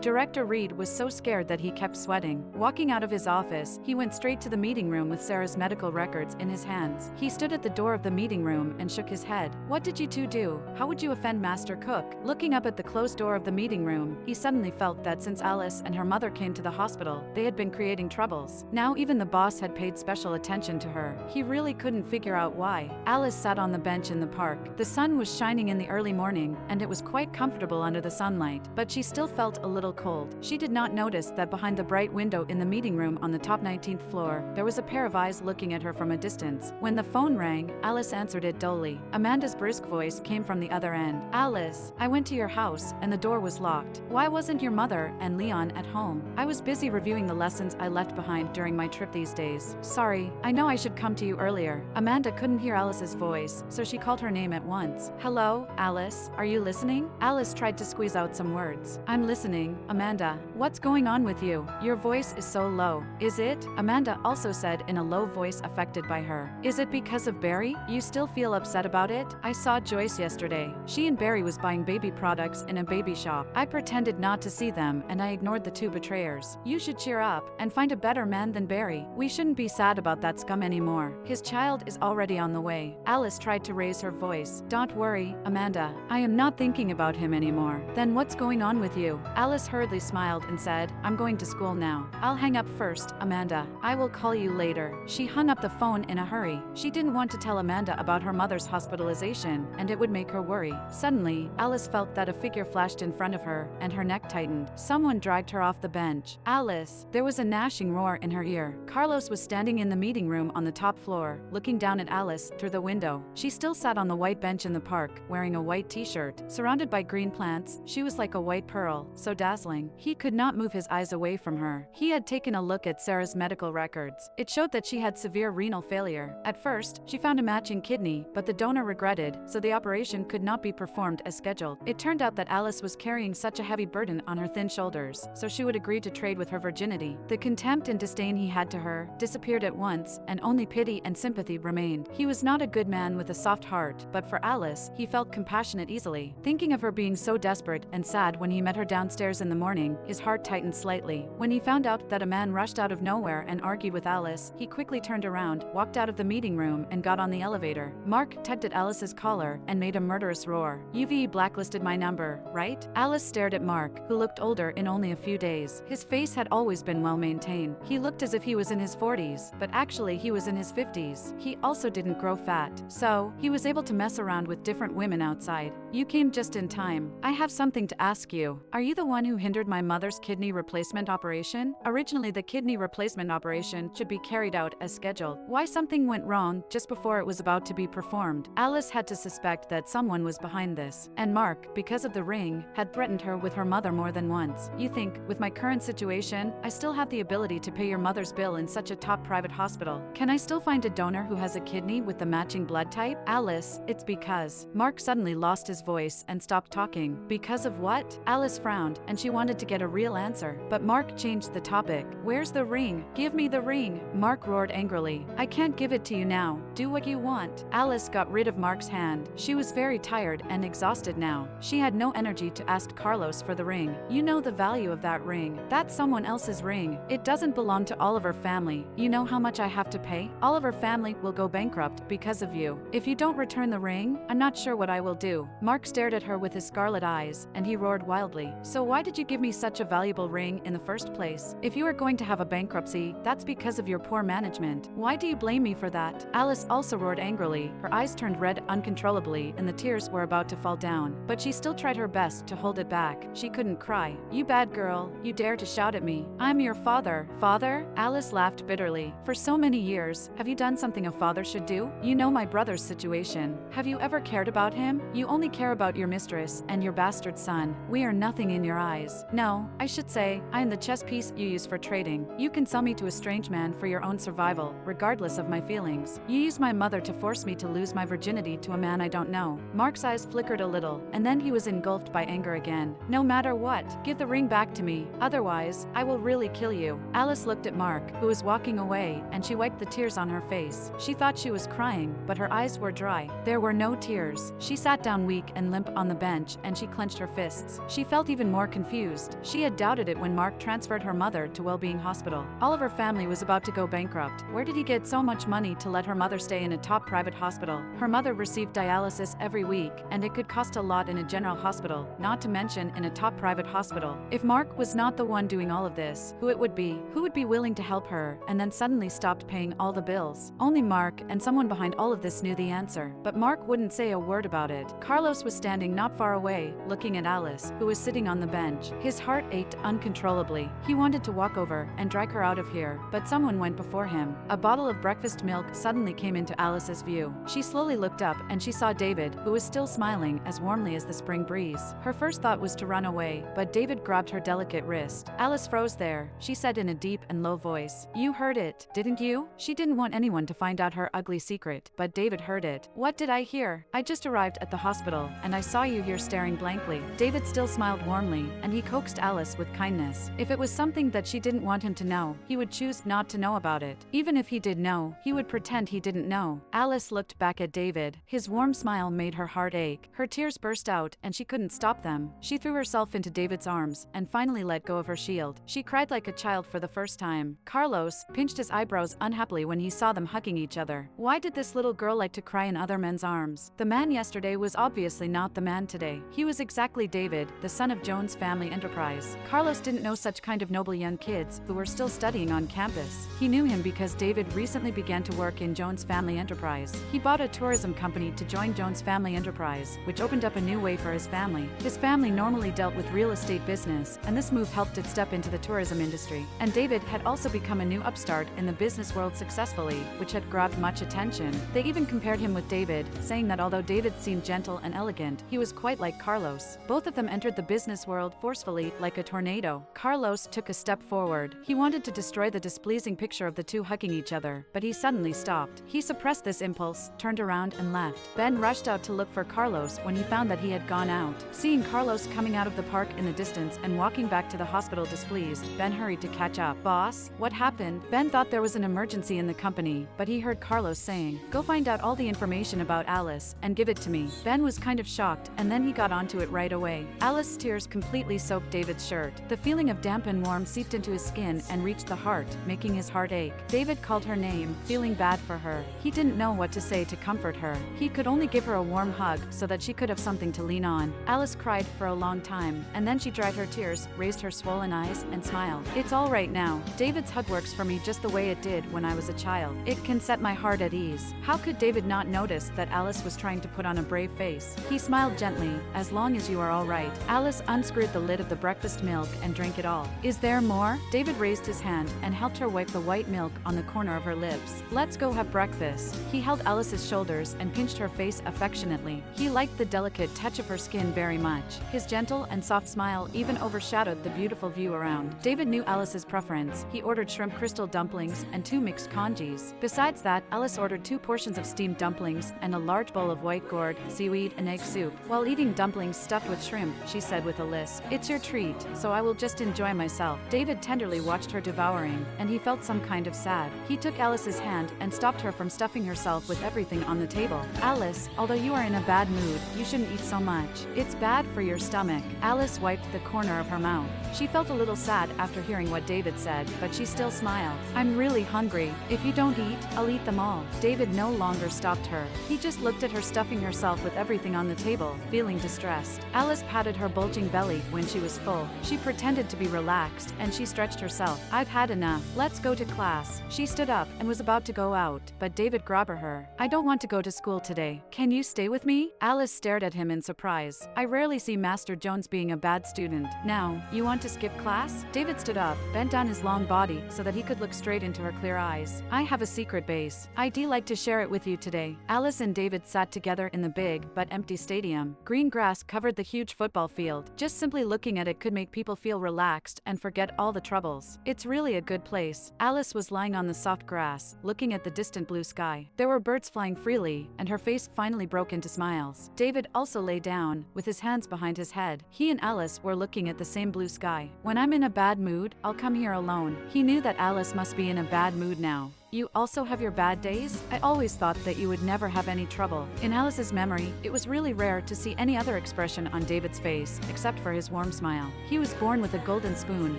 Director Reed was so scared that he kept sweating. Walking out of his office, he went straight to the meeting room with Sarah's medical records in his hands. He stood at the door of the meeting room and shook his head. "What did you two do? How would you offend Master Cook?" Looking up at the closed door of the meeting room, he suddenly felt that since Alice and her mother came to the hospital, they had been creating troubles. Now even the boss had paid special attention to her. He really couldn't figure out why. Alice sat on the bench in the park. The sun was shining in the early morning, and it was quite comfortable under the sunlight, but she still felt a little cold. She did not notice that behind the bright window in the meeting room on the top 19th floor, there was a pair of eyes looking at her from a distance. When the phone rang, Alice answered it dully. Amanda's brisk voice came from the other end. "Alice, I went to your house, and the door was locked. Why wasn't your mother and Leon at home?" "I was busy reviewing the lessons I left behind during my trip these days. Sorry, I know I should come to you earlier." Amanda couldn't hear Alice's voice, so she called her name at once. "Hello, Alice, are you listening?" Alice tried to squeeze out some words. "I'm listening, Amanda. What's going on with you? Your voice is so low." "Is it?" Amanda also said in a low voice affected by her. "Is it because of Barry? You still feel upset about it?" "I saw Joyce yesterday. She and Barry was buying baby products in a baby shop. I pretended not to see them and I ignored the two betrayers. You should cheer up and find a better man than Barry. We shouldn't be sad about that scum anymore. His child is already on the way." Alice tried to raise her voice. "Don't worry, Amanda. I am not thinking about him anymore." "Then what's going on with you?" Alice hurriedly smiled and said, "I'm going to school now. I'll hang up first, Amanda. I will call you later." She hung up the phone in a hurry. She didn't want to tell Amanda about her mother's hospitalization, and it would make her worry. Suddenly, Alice felt that a figure flashed in front of her, and her neck tightened. Someone dragged her off the bench. "Alice!" There was a gnashing roar in her ear. Carlos was standing in the meeting room on the top floor, looking down at Alice through the window. She still sat on the white bench in the park, wearing a white t-shirt. Surrounded by green plants, she was like a white pearl, so dazzling. He could not move his eyes away from her. He had taken a look at Sarah's medical records. It showed that she had severe renal failure. At first, she found a matching kidney, but the donor regretted, so the operation could not be performed as scheduled. It turned out that Alice was carrying such a heavy burden on her thin shoulders, so she would agree to trade with her virginity. The contempt and disdain he had to her disappeared at once, and only pity and sympathy remained. He was not a good man with a soft heart, but for Alice, he felt compassionate easily. Thinking of her being so desperate and sad when he met her downstairs in the morning, his heart tightened slightly. When he found out that a man rushed out of nowhere and argued with Alice, he quickly turned around, walked out of the meeting room, and got on the elevator. Mark tugged at Alice's collar and made a murderous roar. "You've blacklisted my number, right?" Alice stared at Mark, who looked older in only a few days. His face had always been well maintained. He looked as if he was in his 40s, but actually he was in his 50s. He also didn't grow fat, so he was able to mess around with different women outside. "You came just in time. I have something to ask you. Are you the one who hindered my mother's kidney replacement operation?" Originally, the kidney replacement operation preparation should be carried out as scheduled. Why something went wrong just before it was about to be performed? Alice had to suspect that someone was behind this, and Mark, because of the ring, had threatened her with her mother more than once. You think, with my current situation, I still have the ability to pay your mother's bill in such a top private hospital? Can I still find a donor who has a kidney with the matching blood type? Alice, it's because… Mark suddenly lost his voice and stopped talking. Because of what? Alice frowned, and she wanted to get a real answer, but Mark changed the topic. Where's the ring? Give me the ring! Mark roared angrily. I can't give it to you now. Do what you want. Alice got rid of Mark's hand. She was very tired and exhausted now. She had no energy to ask Carlos for the ring. You know the value of that ring. That's someone else's ring. It doesn't belong to Oliver family. You know how much I have to pay? Oliver family will go bankrupt because of you. If you don't return the ring, I'm not sure what I will do. Mark stared at her with his scarlet eyes, and he roared wildly. So why did you give me such a valuable ring in the first place? If you are going to have a bankruptcy, that's because of your poor management. Why do you blame me for that? Alice also roared angrily. Her eyes turned red uncontrollably, and the tears were about to fall down. But she still tried her best to hold it back. She couldn't cry. You bad girl. You dare to shout at me. I'm your father. Father? Alice laughed bitterly. For so many years, have you done something a father should do? You know my brother's situation. Have you ever cared about him? You only care about your mistress and your bastard son. We are nothing in your eyes. No, I should say, I am the chess piece you use for trading. You can sell me to a strange man for your own survival, regardless of my feelings. You use my mother to force me to lose my virginity to a man I don't know. Mark's eyes flickered a little, and then he was engulfed by anger again. No matter what, give the ring back to me. Otherwise, I will really kill you. Alice looked at Mark, who was walking away, and she wiped the tears on her face. She thought she was crying, but her eyes were dry. There were no tears. She sat down weak and limp on the bench, and she clenched her fists. She felt even more confused. She had doubted it when Mark transferred her mother to Wellbeing Hospital. Oliver family was about to go bankrupt. Where did he get so much money to let her mother stay in a top private hospital? Her mother received dialysis every week, and it could cost a lot in a general hospital, not to mention in a top private hospital. If Mark was not the one doing all of this, who it would be? Who would be willing to help her, and then suddenly stopped paying all the bills? Only Mark and someone behind all of this knew the answer, but Mark wouldn't say a word about it. Carlos was standing not far away, looking at Alice, who was sitting on the bench. His heart ached uncontrollably. He wanted to walk over and drag her out of here, but someone went before him. A bottle of breakfast milk suddenly came into Alice's view. She slowly looked up, and she saw David, who was still smiling as warmly as the spring breeze. Her first thought was to run away, but David grabbed her delicate wrist. Alice froze there. She said in a deep and low voice, "You heard it, didn't you?" She didn't want anyone to find out her ugly secret, but David heard it. "What did I hear? I just arrived at the hospital, and I saw you here staring blankly." David still smiled warmly, and he coaxed Alice with kindness. If it was something that she didn't want him to know, he would choose not to know about it. Even if he did know, he would pretend he didn't know. Alice looked back at David. His warm smile made her heart ache. Her tears burst out, and she couldn't stop them. She threw herself into David's arms, and finally let go of her shield. She cried like a child for the first time. Carlos pinched his eyebrows unhappily when he saw them hugging each other. Why did this little girl like to cry in other men's arms? The man yesterday was obviously not the man today. He was exactly David, the son of Jones' family enterprise. Carlos didn't know such kind of noble young kids who were still studying on campus. He knew him because David recently began to work in Jones' family enterprise. He bought a tourism company to join Jones' family enterprise, which opened up a new way for his family. His family normally dealt with real estate business, and this move helped it step into the tourism industry. And David had also become a new upstart in the business world successfully, which had grabbed much attention. They even compared him with David, saying that although David seemed gentle and elegant, he was quite like Carlos. Both of them entered the business world forcefully, like a tornado. Carlos took a step forward. He wanted to destroy the displeasing picture of the two hugging each other, but he suddenly stopped. He suppressed this impulse, turned around and left. Ben rushed out to look for Carlos when he found that he had gone out. Seeing Carlos coming out of the park in the distance and walking back to the hospital displeased, Ben hurried to catch up. "Boss, what happened?" Ben thought there was an emergency in the company, but he heard Carlos saying, "Go find out all the information about Alice and give it to me." Ben was kind of shocked, and then he got onto it right away. Alice's tears completely soaked David's shirt. The feeling of damp and warm seeped into his skin and reached the heart, making his heart ache. David called her name, feeling bad for her. He didn't know what to say to comfort her. He could only give her a warm hug so that she could have something to lean on. Alice cried for a long time, and then she dried her tears, raised her swollen eyes, and smiled. "It's all right now. David's hug works for me just the way it did when I was a child. It can set my heart at ease." How could David not notice that Alice was trying to put on a brave face? He smiled gently. "As long as you are all right." Alice unscrewed the lid of the breakfast milk and drank it all. "Is there more?" David raised his hand and held helped her wipe the white milk on the corner of her lips. "Let's go have breakfast." He held Alice's shoulders and pinched her face affectionately. He liked the delicate touch of her skin very much. His gentle and soft smile even overshadowed the beautiful view around. David knew Alice's preference. He ordered shrimp crystal dumplings and 2 mixed congis. Besides that, Alice ordered 2 portions of steamed dumplings and a large bowl of white gourd, seaweed, and egg soup. While eating dumplings stuffed with shrimp, she said with a lisp, "It's your treat, so I will just enjoy myself." David tenderly watched her devouring, and he felt some kind of sad. He took Alice's hand and stopped her from stuffing herself with everything on the table. "Alice, although you are in a bad mood, you shouldn't eat so much. It's bad for your stomach." Alice wiped the corner of her mouth. She felt a little sad after hearing what David said, but she still smiled. "I'm really hungry. If you don't eat, I'll eat them all." David no longer stopped her. He just looked at her stuffing herself with everything on the table, feeling distressed. Alice patted her bulging belly when she was full. She pretended to be relaxed, and she stretched herself. "I've had enough. Let's go to class." She stood up and was about to go out, but David grabbed her. "I don't want to go to school today. Can you stay with me?" Alice stared at him in surprise. "I rarely see Master Jones being a bad student. Now, you want to skip class?" David stood up, bent down his long body so that he could look straight into her clear eyes. "I have a secret base. I'd like to share it with you today." Alice and David sat together in the big but empty stadium. Green grass covered the huge football field. Just simply looking at it could make people feel relaxed and forget all the troubles. "It's really a good place." Alice was lying on the soft grass, looking at the distant blue sky. There were birds flying freely, and her face finally broke into smiles. David also lay down, with his hands behind his head. He and Alice were looking at the same blue sky. "When I'm in a bad mood, I'll come here alone." He knew that Alice must be in a bad mood now. "You also have your bad days? I always thought that you would never have any trouble." In Alice's memory, it was really rare to see any other expression on David's face, except for his warm smile. He was born with a golden spoon,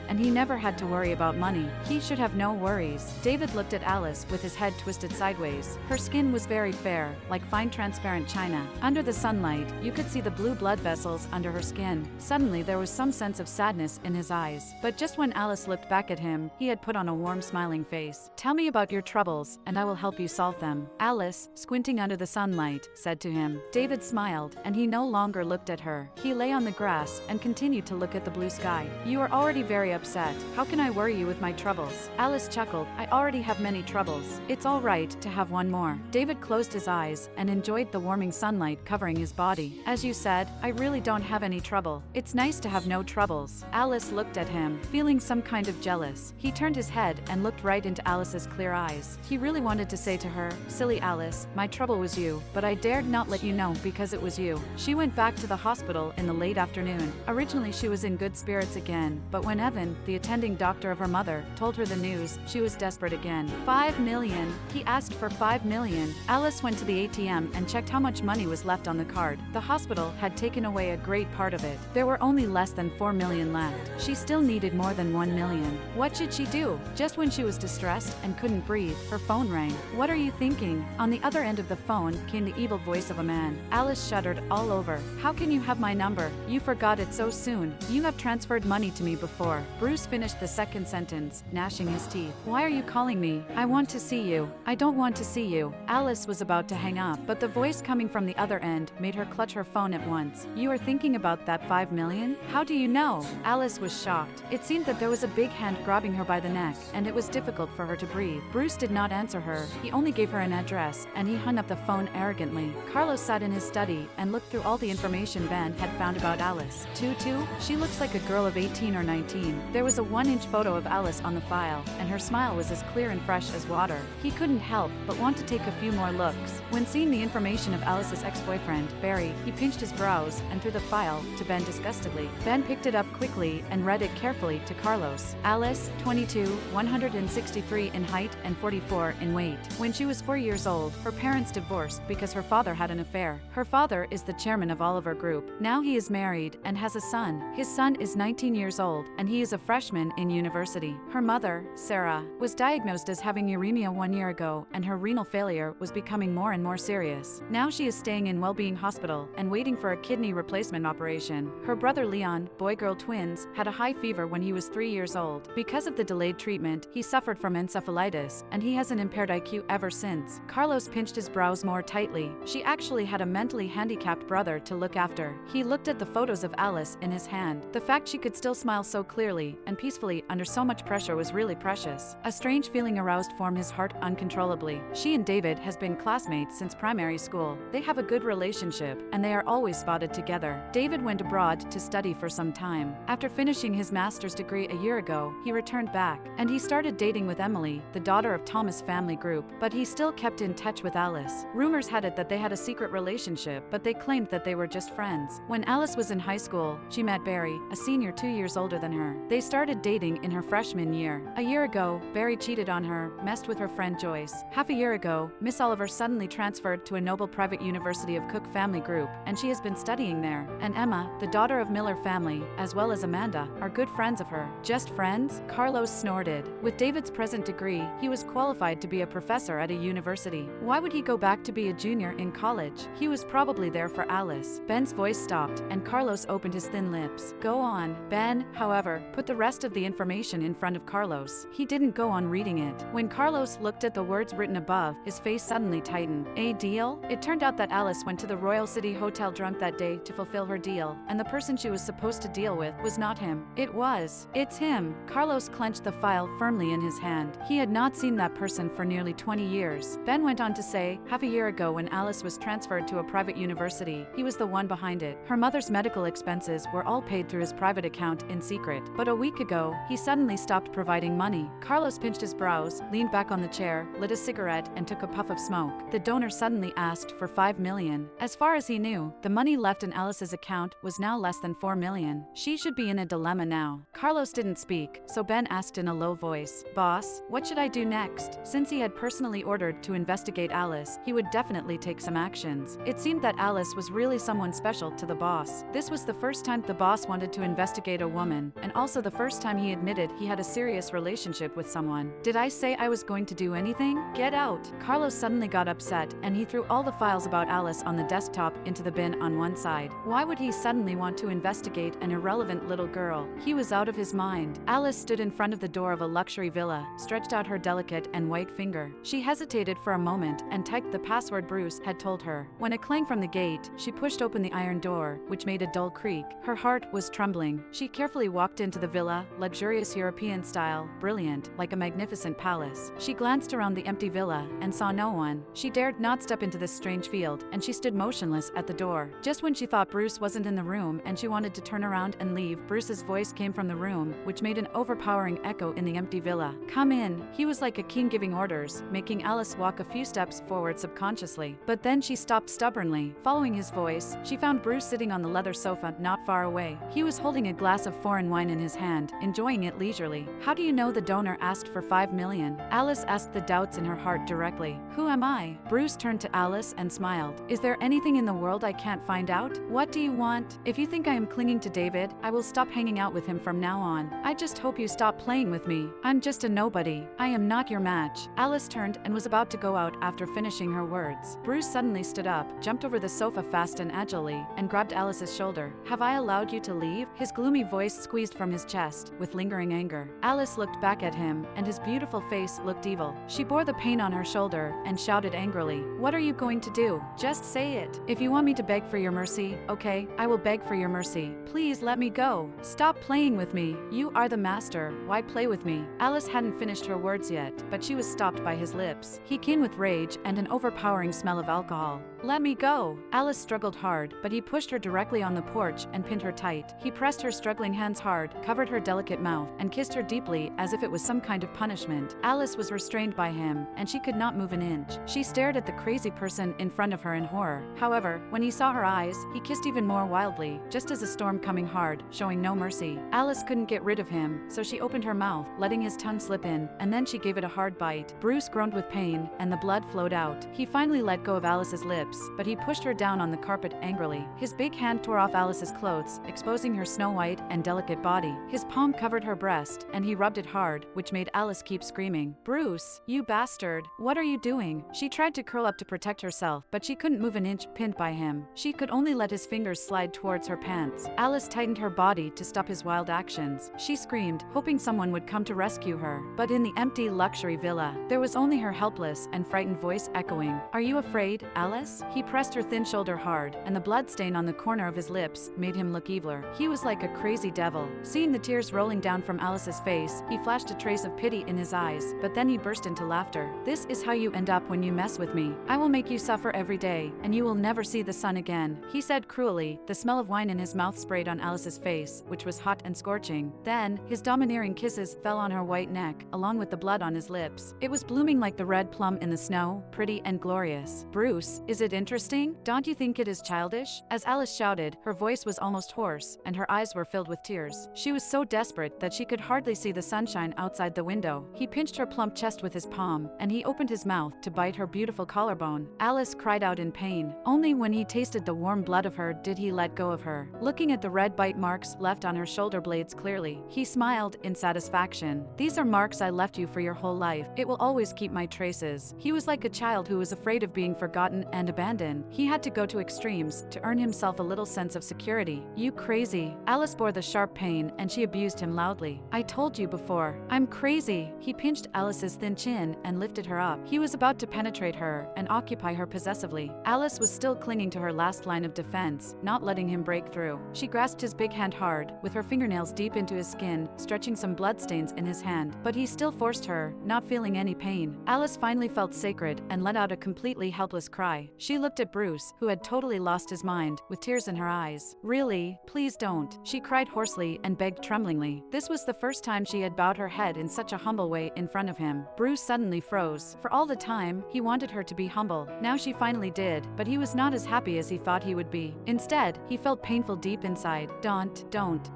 and he never had to worry about money. He should have no worries. David looked at Alice with his head twisted sideways. Her skin was very fair, like fine transparent china. Under the sunlight, you could see the blue blood vessels under her skin. Suddenly, there was some sense of sadness in his eyes. But just when Alice looked back at him, he had put on a warm, smiling face. "Tell me about your troubles, and I will help you solve them." Alice, squinting under the sunlight, said to him. David smiled, and he no longer looked at her. He lay on the grass and continued to look at the blue sky. "You are already very upset. How can I worry you with my troubles?" Alice chuckled. "I already have many troubles. It's all right to have one more." David closed his eyes and enjoyed the warming sunlight covering his body. "As you said, I really don't have any trouble. It's nice to have no troubles." Alice looked at him, feeling some kind of jealous. He turned his head and looked right into Alice's clear eyes. He really wanted to say to her, "Silly Alice, my trouble was you, but I dared not let you know because it was you." She went back to the hospital in the late afternoon. Originally she was in good spirits again, but when Evan, the attending doctor of her mother, told her the news, she was desperate again. $5 million. He asked for $5 million. Alice went to the ATM and checked how much money was left on the card. The hospital had taken away a great part of it. There were only less than $4 million left. She still needed more than $1 million. What should she do? Just when she was distressed and couldn't breathe, her phone rang. "What are you thinking?" On the other end of the phone came the evil voice of a man. Alice shuddered all over. "How can you have my number? You forgot it so soon. You have transferred money to me before." Bruce finished the second sentence, gnashing his teeth. "Why are you calling me? I want to see you." "I don't want to see you." Alice was about to hang up, but the voice coming from the other end made her clutch her phone at once. "You are thinking about that $5 million? How do you know?" Alice was shocked. It seemed that there was a big hand grabbing her by the neck, and it was difficult for her to breathe. Bruce did not answer her. He only gave her an address, and he hung up the phone arrogantly. Carlos sat in his study and looked through all the information Ben had found about Alice. Tutu? She looks like a girl of 18 or 19. There was a 1-inch photo of Alice on the file, and her smile was as clear and fresh as water. He couldn't help but want to take a few more looks. When seeing the information of Alice's ex-boyfriend, Barry, he pinched his brows and threw the file to Ben disgustedly. Ben picked it up quickly and read it carefully to Carlos. Alice, 22, 163 in height and 44 in weight. When she was 4 years old, her parents divorced because her father had an affair. Her father is the chairman of Oliver Group. Now he is married and has a son. His son is 19 years old, and he is a freshman in university. Her mother, Sarah, was diagnosed as having uremia 1 year ago, and her renal failure was becoming more and more serious. Now she is staying in Wellbeing Hospital and waiting for a kidney replacement operation. Her brother Leon, boy-girl twins, had a high fever when he was 3 years old. Because of the delayed treatment, he suffered from encephalitis and he has an impaired IQ ever since. Carlos pinched his brows more tightly. She actually had a mentally handicapped brother to look after. He looked at the photos of Alice in his hand. The fact she could still smile so clearly and peacefully under so much pressure was really precious. A strange feeling aroused from his heart uncontrollably. She and David has been classmates since primary school. They have a good relationship, and they are always spotted together. David went abroad to study for some time. After finishing his master's degree a year ago, he returned back, and he started dating with Emily, the daughter of Thomas' family group, but he still kept in touch with Alice. Rumors had it that they had a secret relationship, but they claimed that they were just friends. When Alice was in high school, she met Barry, a senior 2 years older than her. They started dating in her freshman year. A year ago, Barry cheated on her, messed with her friend Joyce. Half a year ago, Miss Oliver suddenly transferred to a noble private university of Cook family group, and she has been studying there. And Emma, the daughter of Miller family, as well as Amanda, are good friends of her. Just friends? Carlos snorted. With David's present degree, he was qualified to be a professor at a university. Why would he go back to be a junior in college? He was probably there for Alice. Ben's voice stopped, and Carlos opened his thin lips. Go on. Ben, however, put the rest of the information in front of Carlos. He didn't go on reading it. When Carlos looked at the words written above, his face suddenly tightened. A deal? It turned out that Alice went to the Royal City Hotel drunk that day to fulfill her deal, and the person she was supposed to deal with was not him. It was. It's him. Carlos clenched the file firmly in his hand. He had not seen that person for nearly 20 years. Ben went on to say, half a year ago when Alice was transferred to a private university, he was the one behind it. Her mother's medical expenses were all paid through his private account in secret. But a week ago, he suddenly stopped providing money. Carlos pinched his brows, leaned back on the chair, lit a cigarette, and took a puff of smoke. The donor suddenly asked for $5 million. As far as he knew, the money left in Alice's account was now less than $4 million. She should be in a dilemma now. Carlos didn't speak, so Ben asked in a low voice, "Boss, what should I do next?" Since he had personally ordered to investigate Alice, he would definitely take some actions. It seemed that Alice was really someone special to the boss. This was the first time the boss wanted to investigate a woman, and also the first time he admitted he had a serious relationship with someone. Did I say I was going to do anything? Get out! Carlos suddenly got upset, and he threw all the files about Alice on the desktop into the bin on one side. Why would he suddenly want to investigate an irrelevant little girl? He was out of his mind. Alice stood in front of the door of a luxury villa, stretched out her delicate and white finger. She hesitated for a moment and typed the password Bruce had told her. When a clang from the gate, she pushed open the iron door, which made a dull creak. Her heart was trembling. She carefully walked into the villa, luxurious European style, brilliant, like a magnificent palace. She glanced around the empty villa and saw no one. She dared not step into this strange field, and she stood motionless at the door. Just when she thought Bruce wasn't in the room and she wanted to turn around and leave, Bruce's voice came from the room, which made an overpowering echo in the empty villa. Come in. He was like a king giving orders, making Alice walk a few steps forward subconsciously. But then she stopped stubbornly. Following his voice, she found Bruce sitting on the leather sofa not far away. He was holding a glass of foreign wine in his hand, enjoying it leisurely. How do you know the donor asked for $5 million? Alice asked the doubts in her heart directly. Who am I? Bruce turned to Alice and smiled. Is there anything in the world I can't find out? What do you want? If you think I am clinging to David, I will stop hanging out with him from now on. I just hope you stop playing with me. I'm just a nobody. I am not your match. Alice turned and was about to go out after finishing her words. Bruce suddenly stood up, jumped over the sofa fast and agilely, and grabbed Alice's shoulder. Have I allowed you to leave? His gloomy voice squeezed from his chest, with lingering anger. Alice looked back at him, and his beautiful face looked evil. She bore the pain on her shoulder and shouted angrily, "What are you going to do? Just say it. If you want me to beg for your mercy, okay, I will beg for your mercy. Please let me go. Stop playing with me. You are the master. Why play with me?" Alice hadn't finished her words yet, but she was stopped by his lips. He came with rage and an overpowering smell of alcohol. Let me go. Alice struggled hard, but he pushed her directly on the porch and pinned her tight. He pressed her struggling hands hard, covered her delicate mouth, and kissed her deeply as if it was some kind of punishment. Alice was restrained by him, and she could not move an inch. She stared at the crazy person in front of her in horror. However, when he saw her eyes, he kissed even more wildly, just as a storm coming hard, showing no mercy. Alice couldn't get rid of him, so she opened her mouth, letting his tongue slip in, and then she gave it a hard bite. Bruce groaned with pain, and the blood flowed out. He finally let go of Alice's lips lips, but he pushed her down on the carpet angrily. His big hand tore off Alice's clothes, exposing her snow-white and delicate body. His palm covered her breast, and he rubbed it hard, which made Alice keep screaming. "Bruce, you bastard! What are you doing?" She tried to curl up to protect herself, but she couldn't move an inch, pinned by him. She could only let his fingers slide towards her pants. Alice tightened her body to stop his wild actions. She screamed, hoping someone would come to rescue her. But in the empty luxury villa, there was only her helpless and frightened voice echoing. "Are you afraid, Alice?" He pressed her thin shoulder hard, and the blood stain on the corner of his lips made him look eviler. He was like a crazy devil. Seeing the tears rolling down from Alice's face, he flashed a trace of pity in his eyes, but then he burst into laughter. "This is how you end up when you mess with me. I will make you suffer every day, and you will never see the sun again," he said cruelly. The smell of wine in his mouth sprayed on Alice's face, which was hot and scorching. Then, his domineering kisses fell on her white neck, along with the blood on his lips. It was blooming like the red plum in the snow, pretty and glorious. "Bruce, is it interesting? Don't you think it is childish?" As Alice shouted, her voice was almost hoarse, and her eyes were filled with tears. She was so desperate that she could hardly see the sunshine outside the window. He pinched her plump chest with his palm, and he opened his mouth to bite her beautiful collarbone. Alice cried out in pain. Only when he tasted the warm blood of her did he let go of her. Looking at the red bite marks left on her shoulder blades clearly, he smiled in satisfaction. "These are marks I left you for your whole life. It will always keep my traces." He was like a child who was afraid of being forgotten and abandoned. He had to go to extremes to earn himself a little sense of security. "You crazy." Alice bore the sharp pain, and she abused him loudly. "I told you before. I'm crazy." He pinched Alice's thin chin and lifted her up. He was about to penetrate her and occupy her possessively. Alice was still clinging to her last line of defense, not letting him break through. She grasped his big hand hard, with her fingernails deep into his skin, stretching some bloodstains in his hand. But he still forced her, not feeling any pain. Alice finally felt sacred and let out a completely helpless cry. She looked at Bruce, who had totally lost his mind, with tears in her eyes. "Really? Please don't," she cried hoarsely and begged tremblingly. This was the first time she had bowed her head in such a humble way in front of him. Bruce suddenly froze. For all the time, he wanted her to be humble. Now she finally did, but he was not as happy as he thought he would be. Instead, he felt painful deep inside. Don't.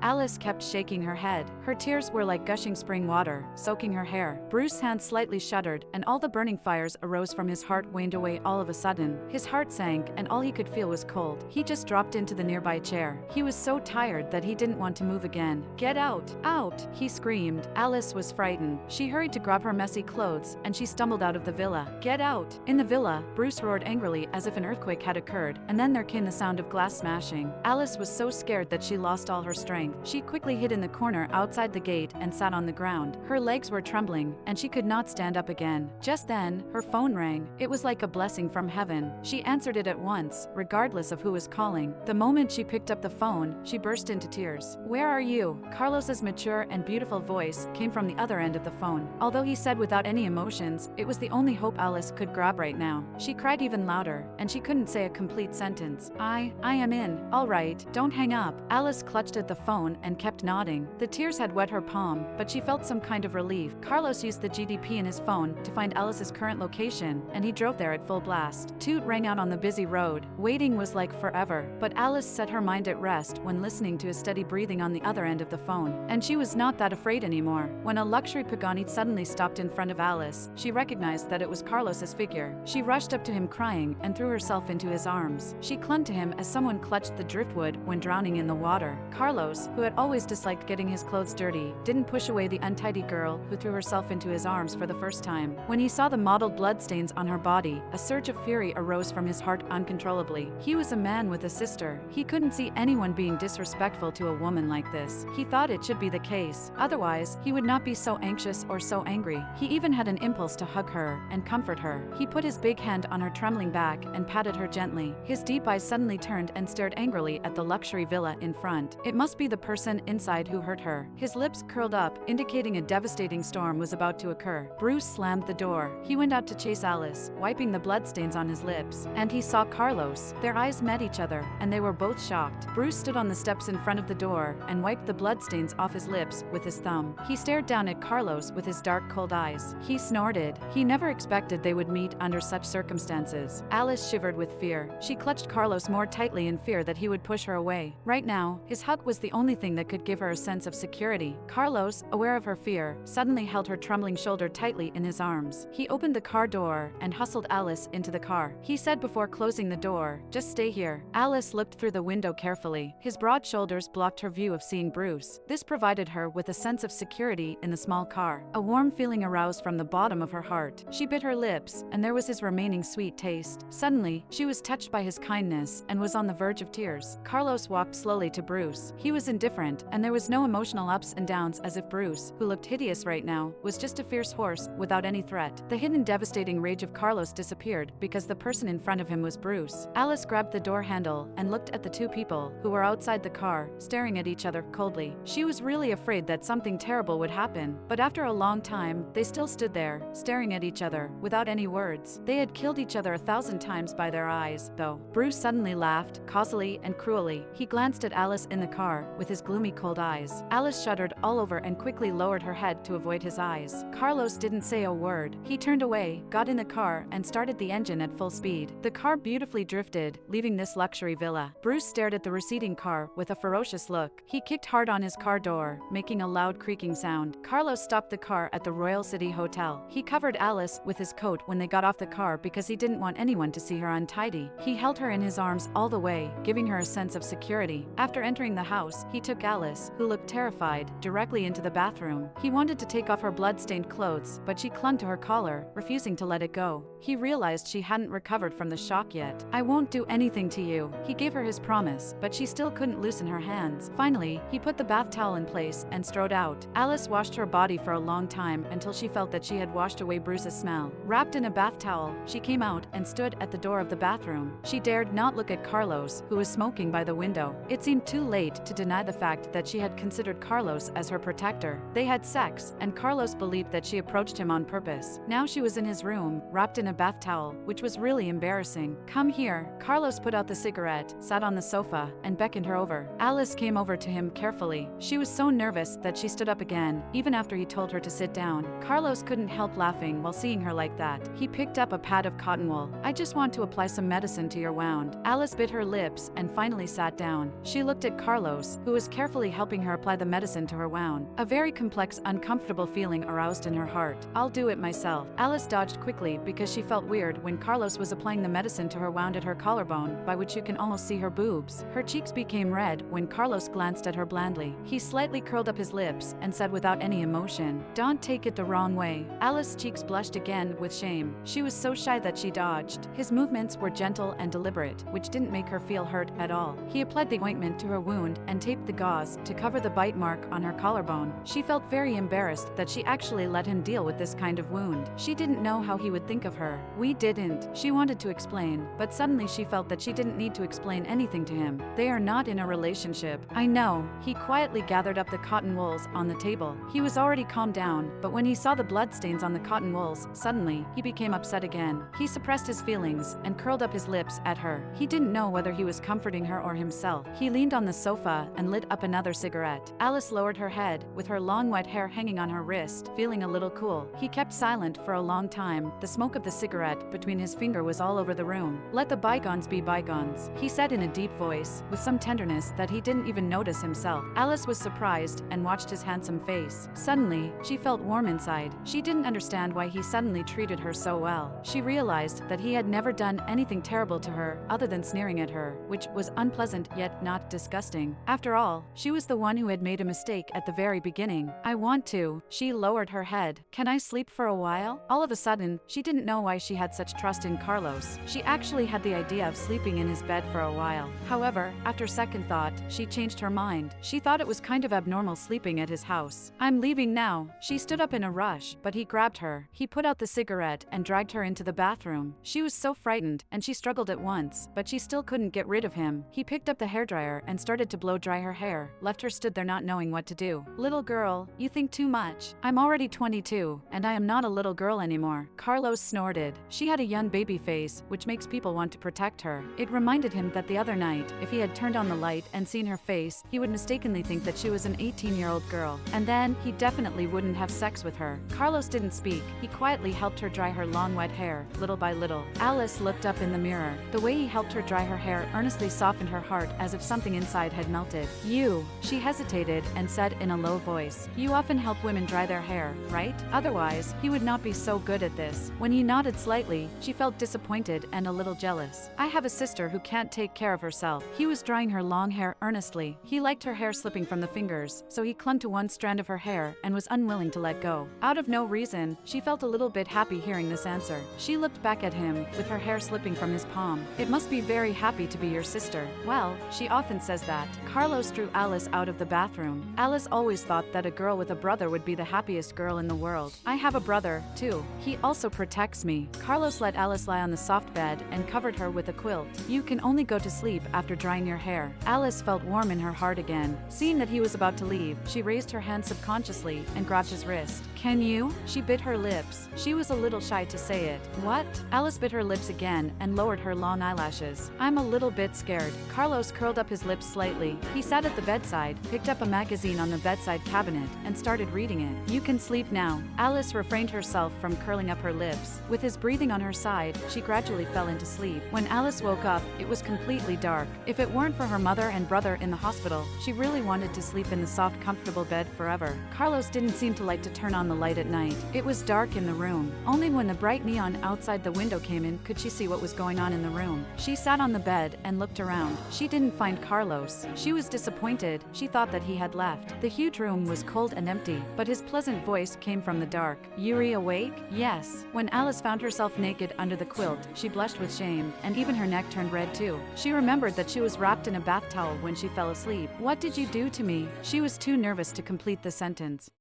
Alice kept shaking her head. Her tears were like gushing spring water, soaking her hair. Bruce's hands slightly shuddered, and all the burning fires arose from his heart waned away all of a sudden. His heart sank, and all he could feel was cold. He just dropped into the nearby chair. He was so tired that he didn't want to move again. "Get out! Out!" he screamed. Alice was frightened. She hurried to grab her messy clothes, and she stumbled out of the villa. "Get out!" In the villa, Bruce roared angrily as if an earthquake had occurred, and then there came the sound of glass smashing. Alice was so scared that she lost all her strength. She quickly hid in the corner outside the gate and sat on the ground. Her legs were trembling, and she could not stand up again. Just then, her phone rang. It was like a blessing from heaven. She answered it at once, regardless of who was calling. The moment she picked up the phone, she burst into tears. "Where are you?" Carlos's mature and beautiful voice came from the other end of the phone. Although he said without any emotions, it was the only hope Alice could grab right now. She cried even louder, and she couldn't say a complete sentence. I am in. All right, don't hang up." Alice clutched at the phone and kept nodding. The tears had wet her palm, but she felt some kind of relief. Carlos used the GDP in his phone to find Alice's current location, and he drove there at full blast. Toot rang out on the busy road. Waiting was like forever, but Alice set her mind at rest when listening to his steady breathing on the other end of the phone, and she was not that afraid anymore. When a luxury Pagani suddenly stopped in front of Alice, she recognized that it was Carlos's figure. She rushed up to him crying and threw herself into his arms. She clung to him as someone clutched the driftwood when drowning in the water. Carlos, who had always disliked getting his clothes dirty, didn't push away the untidy girl who threw herself into his arms for the first time. When he saw the mottled bloodstains on her body, a surge of fury arose from his heart uncontrollably. He was a man with a sister. He couldn't see anyone being disrespectful to a woman like this. He thought it should be the case. Otherwise, he would not be so anxious or so angry. He even had an impulse to hug her and comfort her. He put his big hand on her trembling back and patted her gently. His deep eyes suddenly turned and stared angrily at the luxury villa in front. It must be the person inside who hurt her. His lips curled up, indicating a devastating storm was about to occur. Bruce slammed the door. He went out to chase Alice, wiping the bloodstains on his lips. And he saw Carlos. Their eyes met each other, and they were both shocked. Bruce stood on the steps in front of the door and wiped the bloodstains off his lips with his thumb. He stared down at Carlos with his dark, cold eyes. He snorted. He never expected they would meet under such circumstances. Alice shivered with fear. She clutched Carlos more tightly in fear that he would push her away. Right now, his hug was the only thing that could give her a sense of security. Carlos, aware of her fear, suddenly held her trembling shoulder tightly in his arms. He opened the car door and hustled Alice into the car. He said before closing the door. Just stay here. Alice looked through the window carefully. His broad shoulders blocked her view of seeing Bruce. This provided her with a sense of security in the small car. A warm feeling aroused from the bottom of her heart. She bit her lips, and there was his remaining sweet taste. Suddenly, she was touched by his kindness and was on the verge of tears. Carlos walked slowly to Bruce. He was indifferent, and there was no emotional ups and downs, as if Bruce, who looked hideous right now, was just a fierce horse without any threat. The hidden devastating rage of Carlos disappeared because the person in front of him was Bruce. Alice grabbed the door handle and looked at the two people who were outside the car, staring at each other coldly. She was really afraid that something terrible would happen, but after a long time, they still stood there, staring at each other, without any words. They had killed each other 1,000 times by their eyes, though. Bruce suddenly laughed, causally and cruelly. He glanced at Alice in the car, with his gloomy cold eyes. Alice shuddered all over and quickly lowered her head to avoid his eyes. Carlos didn't say a word. He turned away, got in the car, and started the engine at full speed. The car beautifully drifted, leaving this luxury villa. Bruce stared at the receding car with a ferocious look. He kicked hard on his car door, making a loud creaking sound. Carlos stopped the car at the Royal City Hotel. He covered Alice with his coat when they got off the car because he didn't want anyone to see her untidy. He held her in his arms all the way, giving her a sense of security. After entering the house, he took Alice, who looked terrified, directly into the bathroom. He wanted to take off her blood-stained clothes, but she clung to her collar, refusing to let it go. He realized she hadn't recovered from the shock yet. "I won't do anything to you." He gave her his promise, but she still couldn't loosen her hands. Finally, he put the bath towel in place and strode out. Alice washed her body for a long time until she felt that she had washed away Bruce's smell. Wrapped in a bath towel, she came out and stood at the door of the bathroom. She dared not look at Carlos, who was smoking by the window. It seemed too late to deny the fact that she had considered Carlos as her protector. They had sex, and Carlos believed that she approached him on purpose. Now she was in his room, wrapped in a bath towel, which was really embarrassing. "Come here." Carlos put out the cigarette, sat on the sofa, and beckoned her over. Alice came over to him carefully. She was so nervous that she stood up again, even after he told her to sit down. Carlos couldn't help laughing while seeing her like that. He picked up a pad of cotton wool. "I just want to apply some medicine to your wound." Alice bit her lips and finally sat down. She looked at Carlos, who was carefully helping her apply the medicine to her wound. A very complex, uncomfortable feeling aroused in her heart. "I'll do it myself." Alice dodged quickly because she felt weird when Carlos was applying the medicine to her wound at her collarbone, by which you can almost see her boobs. Her cheeks became red when Carlos glanced at her blandly. He slightly curled up his lips and said without any emotion, "Don't take it the wrong way." Alice's cheeks blushed again with shame. She was so shy that she dodged. His movements were gentle and deliberate, which didn't make her feel hurt at all. He applied the ointment to her wound and taped the gauze to cover the bite mark on her collarbone. She felt very embarrassed that she actually let him deal with this kind of wound. She didn't know how he would think of her. "We didn't." She wanted to explain, but suddenly she felt that she didn't need to explain anything to him. "They are not in a relationship." "I know." He quietly gathered up the cotton wools on the table. He was already calmed down, but when he saw the bloodstains on the cotton wools, suddenly, he became upset again. He suppressed his feelings and curled up his lips at her. He didn't know whether he was comforting her or himself. He leaned on the sofa and lit up another cigarette. Alice lowered her head, with her long white hair hanging on her wrist, feeling a little cool. He kept silent for a long time. The smoke of the cigarette between his finger was all over the room. "Let the bygones be bygones," he said in a deep voice, with some tenderness that he didn't even notice himself. Alice was surprised and watched his handsome face. Suddenly, she felt warm inside. She didn't understand why he suddenly treated her so well. She realized that he had never done anything terrible to her other than sneering at her, which was unpleasant yet not disgusting. After all, she was the one who had made a mistake at the very beginning. "I want to." She lowered her head. "Can I sleep for a while?" All of a sudden, she didn't know why she had such trust in Carlos. She actually had the idea of sleeping in his bed for a while. However, after second thought, she changed her mind. She thought it was kind of abnormal sleeping at his house. "I'm leaving now." She stood up in a rush, but he grabbed her. He put out the cigarette and dragged her into the bathroom. She was so frightened, and she struggled at once, but she still couldn't get rid of him. He picked up the hairdryer and started to blow dry her hair, left her stood there not knowing what to do. "Little girl, you think too much. I'm already 22, and I am not a little girl anymore." Carlos snorted. She had a young baby face, which makes people want to protect her. It reminded him that the other night, if he had turned on the light and seen her face, he would mistakenly think that she was an 18-year-old girl. And then, he definitely wouldn't have sex with her. Carlos didn't speak. He quietly helped her dry her long wet hair, little by little. Alice looked up in the mirror. The way he helped her dry her hair earnestly softened her heart as if something inside had melted. "You," she hesitated and said in a low voice. "You often help women dry their hair, right? Otherwise, he would not be so good at this." When he nodded nodded slightly. She felt disappointed and a little jealous. I have a sister who can't take care of herself. He was drying her long hair earnestly. He liked her hair slipping from the fingers, so he clung to one strand of her hair and was unwilling to let go. Out of no reason, she felt a little bit happy hearing this answer. She looked back at him, with her hair slipping from his palm. It must be very happy to be your sister. Well, she often says that. Carlos drew Alice out of the bathroom. Alice always thought that a girl with a brother would be the happiest girl in the world. I have a brother, too. He also protects me. Carlos let Alice lie on the soft bed and covered her with a quilt. You can only go to sleep after drying your hair. Alice felt warm in her heart again. Seeing that he was about to leave, she raised her hand subconsciously and grabbed his wrist. Can you? She bit her lips. She was a little shy to say it. What? Alice bit her lips again and lowered her long eyelashes. I'm a little bit scared. Carlos curled up his lips slightly. He sat at the bedside, picked up a magazine on the bedside cabinet, and started reading it. You can sleep now. Alice refrained herself from curling up her lips. With his breathing on her side, she gradually fell into sleep. When Alice woke up, it was completely dark. If it weren't for her mother and brother in the hospital, she really wanted to sleep in the soft, comfortable bed forever. Carlos didn't seem to like to turn on the light at night. It was dark in the room. Only when the bright neon outside the window came in could she see what was going on in the room. She sat on the bed and looked around. She didn't find Carlos. She was disappointed. She thought that he had left. The huge room was cold and empty, but his pleasant voice came from the dark. Yuri awake? Yes. When Alice found herself naked under the quilt, she blushed with shame, and even her neck turned red too. She remembered that she was wrapped in a bath towel when she fell asleep. What did you do to me? She was too nervous to complete the sentence.